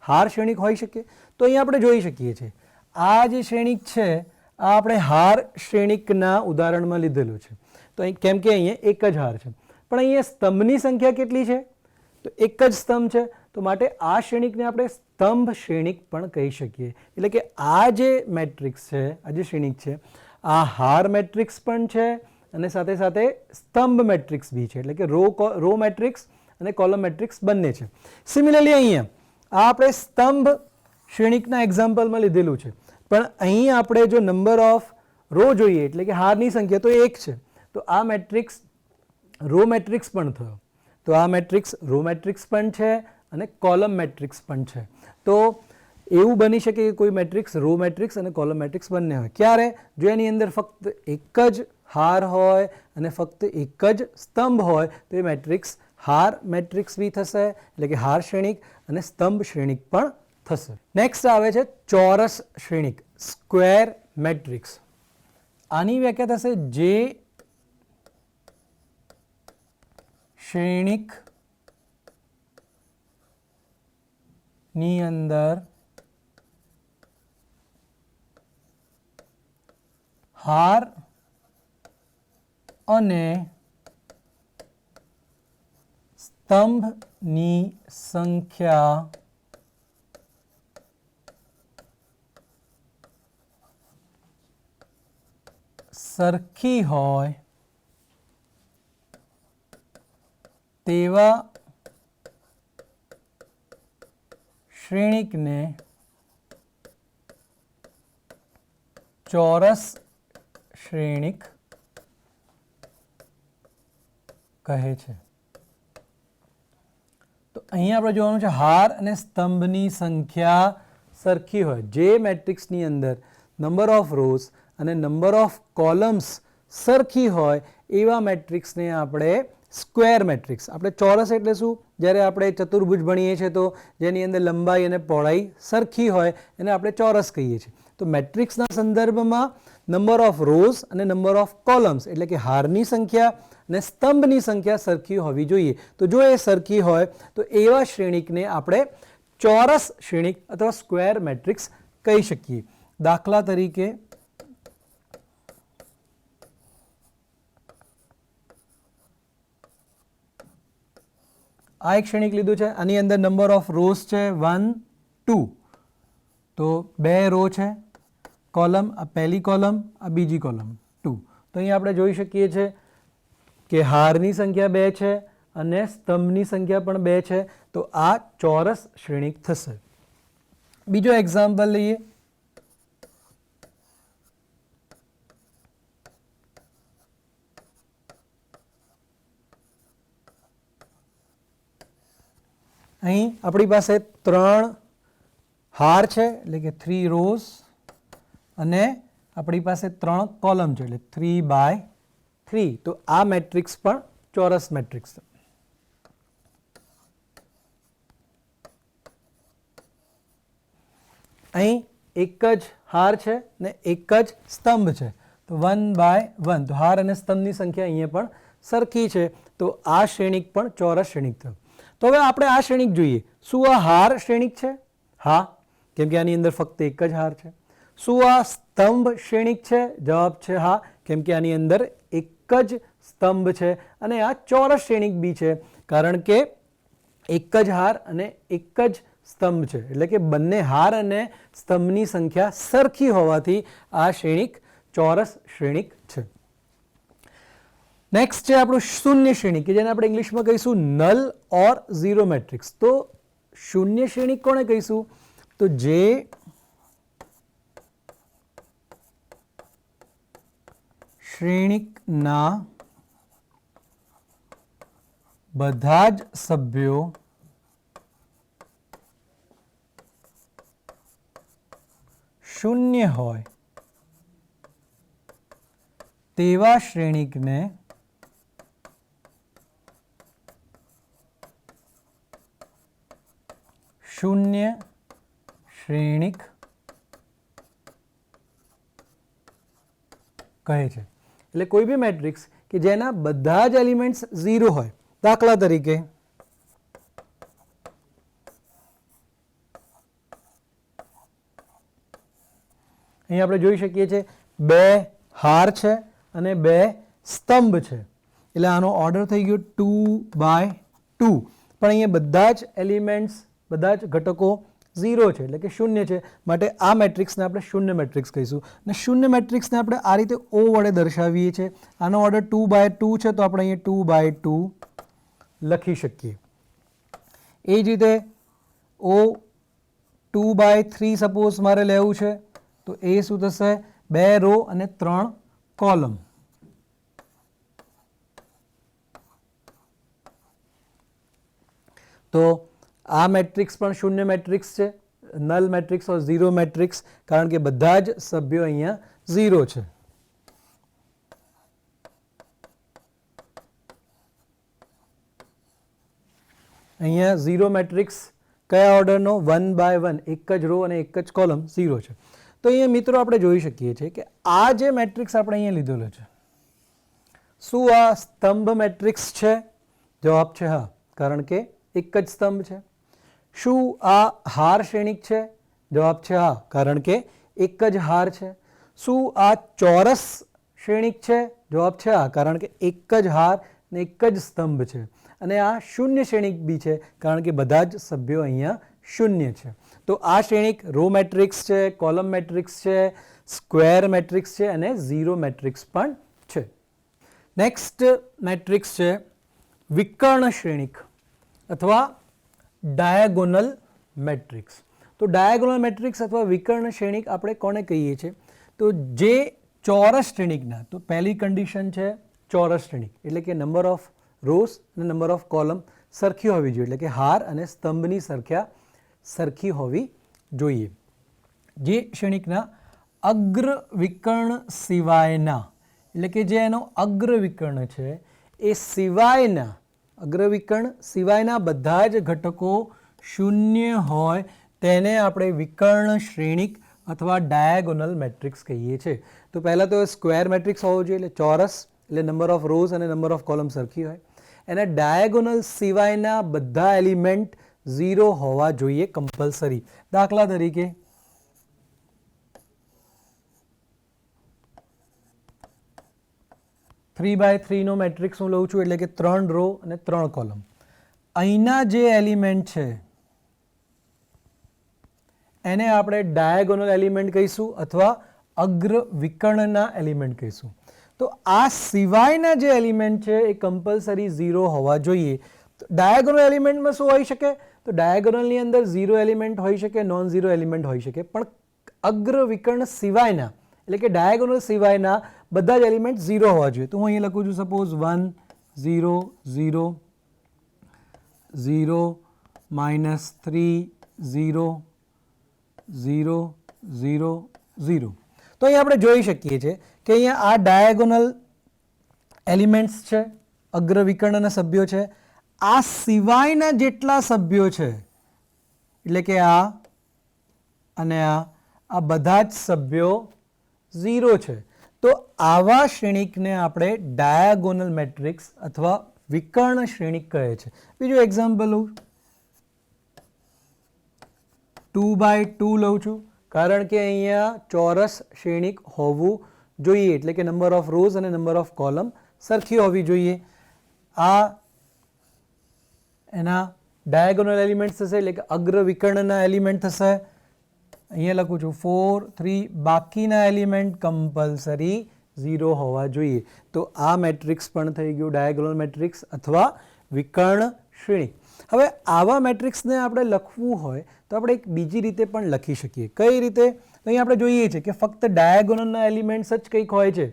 S1: હાર શ્રેણિક હોઈ શકે? તો અહીં આપણે જોઈ શકીએ છીએ આ જે શ્રેણિક છે આ આપણે હાર શ્રેણિકના ઉદાહરણમાં લીધેલું છે. તો અહીં કેમ કે અહીંયા એક જ હાર છે, પણ અહીંયા સ્તંભની સંખ્યા કેટલી છે? તો એક જ સ્તંભ છે, તો માટે આ શ્રેણિકને આપણે સ્તંભ શ્રેણિક પણ કહી શકીએ. એટલે કે આ જે મેટ્રિક્સ છે, આ જે શ્રેણિક છે, આ હાર મેટ્રિક્સ પણ છે અને સાથે સાથે સ્તંભ મેટ્રિક્સ બી છે, એટલે કે રો મેટ્રિક્સ અને કોલમ મેટ્રિક્સ બંને છે. સિમિલરલી અહીંયા આ આપણે સ્તંભ શ્રેણિકના એક્ઝામ્પલમાં લીધેલું છે, પણ અહીં આપણે જો નંબર ઓફ રો જોઈએ એટલે કે હારની સંખ્યા તો 1 છે, તો આ મેટ્રિક્સ રો મેટ્રિક્સ પણ થયો. તો આ મેટ્રિક્સ રો મેટ્રિક્સ પણ છે અને કોલમ મેટ્રિક્સ પણ છે. તો એવું બની શકે કે કોઈ મેટ્રિક્સ રો મેટ્રિક્સ અને કોલમ મેટ્રિક્સ બંને હોય. ક્યારે? જો એની અંદર ફક્ત એક જ હાર હોય અને ફક્ત એક જ સ્તંભ હોય તો એ મેટ્રિક્સ હાર મેટ્રિક્સ બી થશે, એટલે કે હાર શ્રેણિક, અને સ્તંભ શ્રેણિક પણ થશે. નેક્સ્ટ આવે છે ચોરસ શ્રેણિક, સ્ક્વેર મેટ્રિક્સ. આની વ્યાખ્યા થશે જે શ્રેણિક ની અંદર હાર અને સ્તંભની સંખ્યા સરખી હોય તેવા શ્રેણિકને ચોરસ શ્રેણિક કહે છે. તો અહીં આપણે જોવાનું છે હાર અને સ્તંભની સંખ્યા સરખી હોય. જે મેટ્રિક્સની અંદર નંબર ઓફ રોઝ અને નંબર ઓફ કોલમ્સ સરખી હોય એવા મેટ્રિક્સને આપણે સ્ક્વેર મેટ્રિક્સ. આપણે ચોરસ એટલે શું? જ્યારે આપણે ચતુર્ભુજ ભણીએ છીએ તો જેની અંદર લંબાઈ અને પહોળાઈ સરખી હોય એને આપણે ચોરસ કહીએ છીએ. તો મેટ્રિક્સના સંદર્ભમાં નંબર ઓફ રોઝ અને નંબર ઓફ કોલમ્સ એટલે કે હારની સંખ્યા અને સ્તંભની સંખ્યા સરખી હોવી જોઈએ. તો જો એ સરખી હોય તો એવા શ્રેણિકને આપણે ચોરસ શ્રેણિક અથવા સ્ક્વેર મેટ્રિક્સ કહી શકીએ. દાખલા તરીકે આ એક શ્રેણિક લીધું છે, આની અંદર નંબર ઓફ રોઝ છે 1 2, તો 2 રો છે, કોલમ આ પહેલી કોલમ આ બીજી કોલમ 2. તો અહીં આપણે જોઈ શકીએ છીએ કે હારની સંખ્યા 2 છે અને સ્તંભની સંખ્યા પણ 2 છે. તો આ ચોરસ શ્રેણિક થશે. બીજો એક્ઝામ્પલ લઈએ. અહીં આપણી પાસે 3 હાર છે એટલે કે 3 રોઝ અને આપણી પાસે 3 કોલમ છે એટલે 3 by 3. તો આ મેટ્રિક્સ પણ ચોરસ મેટ્રિક્સ છે. અહીં એક જ હાર છે ને એક જ સ્તંભ છે તો 1 by 1. તો હાર અને સ્તંભની સંખ્યા અહીંયા પણ સરખી છે. તો આ શ્રેણિક પણ ચોરસ શ્રેણિક થયું. તો હવે આપણે આ શ્રેણિક જોઈએ. શું આ હાર શ્રેણિક છે? હા, કેમ કે આની અંદર ફક્ત એક જ હાર છે. શું આ સ્તંભ શ્રેણિક છે? જવાબ છે હા, કેમ કે આની અંદર એક જ સ્તંભ છે. અને આ ચોરસ શ્રેણિક બી છે કારણ કે એક જ હાર અને એક જ સ્તંભ છે, એટલે કે બંને હાર અને સ્તંભની સંખ્યા સરખી હોવાથી આ શ્રેણિક ચોરસ શ્રેણિક છે. નેક્સ્ટ છે આપણું શૂન્ય શ્રેણિક, કે જેને આપણે ઇંગ્લિશમાં કહીશું નલ ઓર ઝીરો મેટ્રિક્સ. તો શૂન્ય શ્રેણિક કોને કહીશું? તો જે શ્રેણિકના બધા જ સભ્યો શૂન્ય હોય તેવા શ્રેણિકને શૂન્ય શ્રેણિક કહે છે. એટલે કોઈ બી મેટ્રિક્સ કે જેના બધા જ એલિમેન્ટ્સ 0 હોય. દાખલા તરીકે અહીં આપણે જોઈ શકીએ છીએ 2 હાર છે અને 2 સ્તંભ છે, એટલે આનો ઓર્ડર થઈ ગયો 2 by 2. પણ અહીંયા બધા જ એલિમેન્ટ્સ બધા જ ઘટકો 0 છે એટલે કે શૂન્ય છે, માટે આ મેટ્રિક્સને આપણે શૂન્ય મેટ્રિક્સ કહીશું. અને શૂન્ય મેટ્રિક્સને આપણે આ રીતે O વડે દર્શાવીએ છીએ. આનો ઓર્ડર 2 by 2 છે તો આપણે અહીંયા 2 by 2 લખી શકીએ. એ જ રીતે O 2 by 3 સપોઝ મારે લેવું છે તો એ શું થશે? 2 રો અને 3 કોલમ. તો આ મેટ્રિક્સ પણ શૂન્ય મેટ્રિક્સ છે, નલ મેટ્રિક્સ ઓર ઝીરો મેટ્રિક્સ, કારણ કે બધા જ સભ્યો અહીંયા ઝીરો છે. અહીંયા ઝીરો મેટ્રિક્સ કયા ઓર્ડરનો? 1 બાય 1, એક જ રો અને એક જ કોલમ ઝીરો છે. તો અહીંયા મિત્રો આપણે જોઈ શકીએ છીએ કે આ જે મેટ્રિક્સ આપણે અહીંયા લીધેલો છે, શું આ સ્તંભ મેટ્રિક્સ છે? જવાબ છે હા, કારણ કે એક જ સ્તંભ છે. શું આ હાર શ્રેણિક છે? જવાબ છે હા, કારણ કે એક જ હાર છે. શું આ ચોરસ શ્રેણિક છે? જવાબ છે હા, કારણ કે એક જ હાર ને એક જ સ્તંભ છે. અને આ શૂન્ય શ્રેણિક બી છે, કારણ કે બધા જ સભ્યો અહીંયા શૂન્ય છે. તો આ શ્રેણિક રો મેટ્રિક્સ છે, કોલમ મેટ્રિક્સ છે, સ્ક્વેર મેટ્રિક્સ છે અને ઝીરો મેટ્રિક્સ પણ છે. નેક્સ્ટ મેટ્રિક્સ છે વિકર્ણ શ્રેણિક અથવા ડાયાગોનલ મેટ્રિક્સ. તો ડાયાગોનલ મેટ્રિક્સ અથવા વિકર્ણ શ્રેણિક આપણે કોને કહીએ છીએ? તો જે ચોરસ શ્રેણિકના, તો પહેલી કન્ડિશન છે ચોરસ શ્રેણિક, એટલે કે નંબર ઓફ રોઝ અને નંબર ઓફ કોલમ સરખી હોવી જોઈએ, એટલે કે હાર અને સ્તંભની સંખ્યા સરખી હોવી જોઈએ. જે શ્રેણિકના અગ્ર વિકર્ણ સિવાયના, એટલે કે જે એનો અગ્ર વિકર્ણ છે એ સિવાયના, અગ્રવિકર્ણ સિવાયના બધા જ ઘટકો શૂન્ય હોય તેને આપણે વિકર્ણ શ્રેણિક અથવા ડાયાગોનલ મેટ્રિક્સ કહીએ છીએ. તો પહેલાં તો સ્ક્વેર મેટ્રિક્સ હોવો જોઈએ, એટલે ચોરસ, એટલે નંબર ઓફ રોઝ અને નંબર ઓફ કોલમ સરખી હોય. એના ડાયાગોનલ સિવાયના બધા એલિમેન્ટ ઝીરો હોવા જોઈએ કમ્પલસરી. દાખલા તરીકે 3x3 નો મેટ્રિક્સ હું લઉં છું, એટલે કે 3 રો અને 3 કોલમ. અહીંના જે એલિમેન્ટ છે એને આપણે ડાયાગોનલ એલિમેન્ટ કહીશું અથવા અગ્ર વિકર્ણના એલિમેન્ટ કહીશું. તો આ સિવાયના જે એલિમેન્ટ છે એ કમ્પલસરી ઝીરો હોવા જોઈએ. ડાયાગોનલ એલિમેન્ટમાં શું હોઈ શકે? તો ડાયાગોનલની અંદર ઝીરો એલિમેન્ટ હોઈ શકે, નોન ઝીરો એલિમેન્ટ હોઈ શકે, પણ અગ્ર વિકર્ણ સિવાયના, એટલે કે ડાયાગોનલ સિવાયના બધા જ એલિમેન્ટ ઝીરો હોવા જોઈએ. તો હું અહીંયા લખું છું સપોઝ 1 0 0 0 -3 0 0 0 0. તો અહીંયા આપણે જોઈ શકીએ છીએ કે અહીંયા આ ડાયાગોનલ એલિમેન્ટ્સ છે, અગ્ર વિકર્ણના સભ્યો છે. આ સિવાયના જેટલા સભ્યો છે, એટલે કે આ અને આ બધા જ સભ્યો ઝીરો છે. તો આવા શ્રેણિકને આપણે ડાયાગોનલ મેટ્રિક્સ અથવા વિકર્ણ શ્રેણિક કહે છે. બીજું એક્ઝામ્પલ લઉં, 2x2 લઉં છું, કારણ કે અહીંયા ચોરસ શ્રેણિક હોવું જોઈએ, એટલે કે નંબર ઓફ રોઝ અને નંબર ઓફ કોલમ સરખી હોવી જોઈએ. આ એના ડાયાગોનલ એલિમેન્ટ થશે, એટલે કે અગ્ર વિકર્ણના એલિમેન્ટ થશે. અહીંયા લખું છું 4 3, બાકીના એલિમેન્ટ કમ્પલસરી ઝીરો હોવા જોઈએ. તો આ મેટ્રિક્સ પણ થઈ ગયું ડાયાગોનલ મેટ્રિક્સ અથવા વિકર્ણ શ્રેણિક. હવે આવા મેટ્રિક્સને આપણે લખવું હોય તો આપણે એક બીજી રીતે પણ લખી શકીએ. કઈ રીતે? તો અહીં આપણે જોઈએ છીએ કે ફક્ત ડાયાગોનલના એલિમેન્ટ્સ જ કંઈક હોય છે,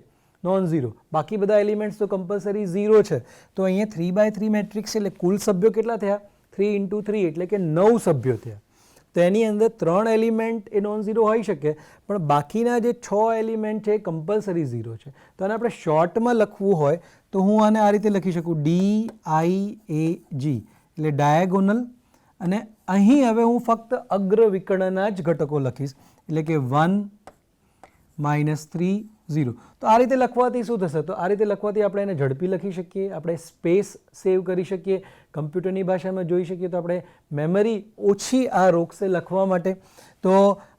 S1: નોન ઝીરો, બાકી બધા એલિમેન્ટ્સ તો કમ્પલસરી ઝીરો છે. તો અહીંયા 3x3 મેટ્રિક્સ એટલે કુલ સભ્યો કેટલા થયા? 3 × 3, એટલે કે 9 સભ્યો થયા. તો એની અંદર 3 એલિમેન્ટ એ નોન ઝીરો હોઈ શકે, પણ બાકીના જે 6 એલિમેન્ટ છે એ કમ્પલસરી ઝીરો છે. તો આને આપણે શોર્ટમાં લખવું હોય તો હું આને આ રીતે લખી શકું, DIAG, એટલે ડાયાગોનલ. અને અહીં હવે હું ફક્ત અગ્ર વિકર્ણના જ ઘટકો લખીશ, એટલે કે 1 -3 0. તો આ રીતે લખવાથી શું થશે? તો આ રીતે લખવાથી આપણે એને ઝડપી લખી શકીએ, આપણે સ્પેસ સેવ કરી શકીએ, કમ્પ્યુટરની ભાષામાં જોઈ શકીએ તો આપણે મેમરી ઓછી આ રોકશે લખવા માટે. તો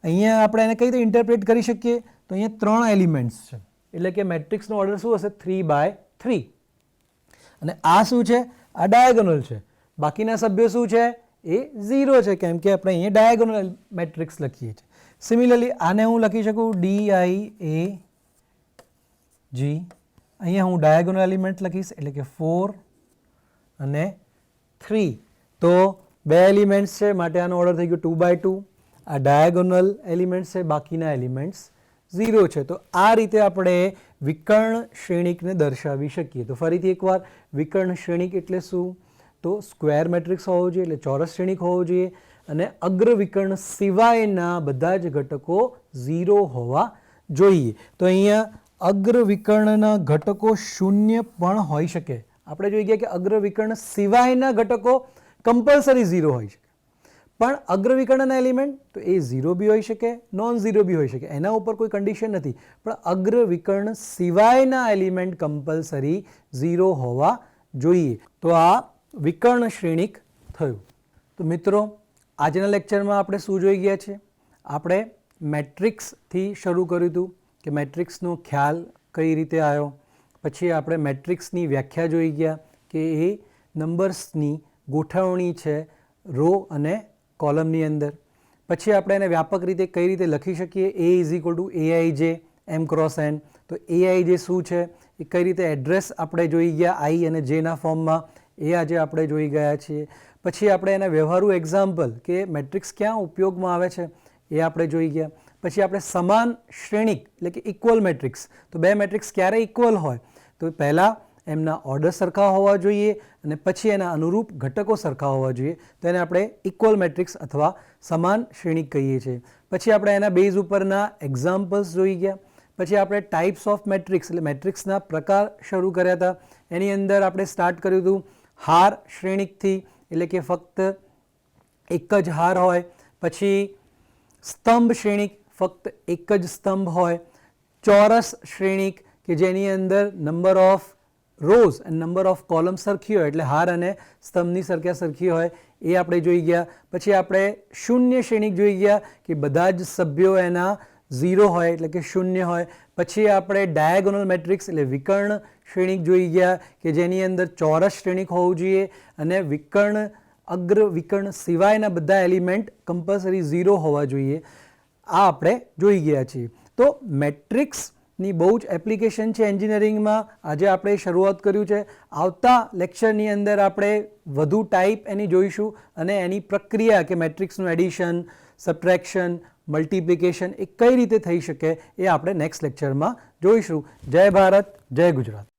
S1: અહીંયા આપણે એને કઈ રીતે ઇન્ટરપ્રેટ કરી શકીએ? તો અહીંયા 3 એલિમેન્ટ્સ છે, એટલે કે મેટ્રિક્સનો ઓર્ડર શું હશે? 3x3. અને આ શું છે? આ ડાયાગોનલ છે. બાકીના સભ્યો શું છે? એ ઝીરો છે, કેમ કે આપણે અહીંયા ડાયાગોનલ મેટ્રિક્સ લખીએ છીએ. સિમિલરલી આને હું લખી શકું DIAG. અહીંયા હું ડાયાગોનલ એલિમેન્ટ લખીશ, એટલે કે 4 અને 3. તો 2 એલિમેન્ટ્સ છે માટે આનો ઓર્ડર થઈ ગયો 2x2. આ ડાયાગોનલ એલિમેન્ટ્સ છે, બાકીના એલિમેન્ટ્સ 0 છે. તો આ રીતે આપણે વિકર્ણ શ્રેણિકને દર્શાવી શકીએ. તો ફરીથી એકવાર, વિકર્ણ શ્રેણિક એટલે શું? તો સ્ક્વેર મેટ્રિક્સ હોવો જોઈએ, એટલે ચોરસ શ્રેણિક હોવો જોઈએ, અને અગ્ર વિકર્ણ સિવાયના બધા જ ઘટકો 0 હોવા જોઈએ. તો અહીંયા અગ્ર વિકર્ણના ઘટકો 0 પણ હોઈ શકે. આપણે જોઈ ગયા કે અગ્ર વિકર્ણ સિવાયના ઘટકો કમ્પલસરી 0 હોય છે, પણ અગ્ર વિકર્ણના એલિમેન્ટ તો એ 0 બી હોઈ શકે, નોન 0 બી હોઈ શકે, એના ઉપર કોઈ કન્ડિશન નથી. પણ અગ્ર વિકર્ણ સિવાયના એલિમેન્ટ કમ્પલસરી 0 હોવા જોઈએ. તો આ વિકર્ણ શ્રેણિક થયું. તો મિત્રો, આજના લેક્ચરમાં આપણે શું જોઈ ગયા છે? આપણે મેટ્રિક્સથી શરૂ કર્યું હતું કે મેટ્રિક્સનો ખ્યાલ કઈ રીતે આવ્યો. પછી આપણે મેટ્રિક્સની વ્યાખ્યા જોઈ ગયા કે એ નંબર્સની ગોઠવણી છે રો અને કોલમની અંદર. પછી આપણે એને વ્યાપક રીતે કઈ રીતે લખી શકીએ, A is equal two AIJ M cross N. તો AIJ શું છે એ કઈ રીતે એડ્રેસ આપણે જોઈ ગયા I અને Jના ફોર્મમાં, એ આજે આપણે જોઈ ગયા છીએ. પછી આપણે એના વ્યવહારુ એક્ઝામ્પલ કે મેટ્રિક્સ ક્યાં ઉપયોગમાં આવે છે એ આપણે જોઈ ગયા. પછી આપણે સમાન શ્રેણિક એટલે કે ઇક્વલ મેટ્રિક્સ, તો બે મેટ્રિક્સ ક્યારે ઇક્વલ હોય? તો પહેલાં એમના ઓર્ડર સરખા હોવા જોઈએ અને પછી એના અનુરૂપ ઘટકો સરખા હોવા જોઈએ. તો એને આપણે ઇક્વલ મેટ્રિક્સ અથવા સમાન શ્રેણિક કહીએ છીએ. પછી આપણે એના બેઝ ઉપરના એક્ઝામ્પલ્સ જોઈ ગયા. પછી આપણે ટાઈપ્સ ઓફ મેટ્રિક્સ એટલે મેટ્રિક્સના પ્રકાર શરૂ કર્યા હતા. એની અંદર આપણે સ્ટાર્ટ કર્યું હતું હાર શ્રેણિકથી, એટલે કે ફક્ત એક જ હાર હોય. પછી સ્તંભ શ્રેણિક, ફક્ત એક જ સ્તંભ હોય. ચોરસ શ્રેણિક કે જેની અંદર નંબર ઓફ રોઝ અને નંબર ઓફ કોલમ સરખી હોય, એટલે હાર અને સ્તંભની સંખ્યા સરખી હોય, એ આપણે જોઈ ગયા. પછી આપણે શૂન્ય શ્રેણિક જોઈ ગયા કે બધા જ સભ્યો એના 0 હોય, એટલે કે શૂન્ય હોય. પછી આપણે ડાયાગોનલ મેટ્રિક્સ એટલે વિકર્ણ શ્રેણિક જોઈ ગયા કે જેની અંદર ચોરસ શ્રેણિક હોવું જોઈએ અને વિકર્ણ અગ્ર વિકર્ણ સિવાયના બધા એલિમેન્ટ કમ્પલસરી 0 હોવા જોઈએ. આ આપણે જોઈ ગયા છીએ. તો મેટ્રિક્સની બહુ જ એપ્લિકેશન છે એન્જિનિયરિંગમાં. આજે આપણે શરૂઆત કર્યું છે. આવતા લેક્ચરની અંદર આપણે વધુ ટાઈપ એની જોઈશું અને એની પ્રક્રિયા કે મેટ્રિક્સનું એડિશન, સબટ્રેક્શન, મલ્ટિપ્લિકેશન એ કઈ રીતે થઈ શકે એ આપણે નેક્સ્ટ લેક્ચરમાં જોઈશું. જય ભારત, જય ગુજરાત.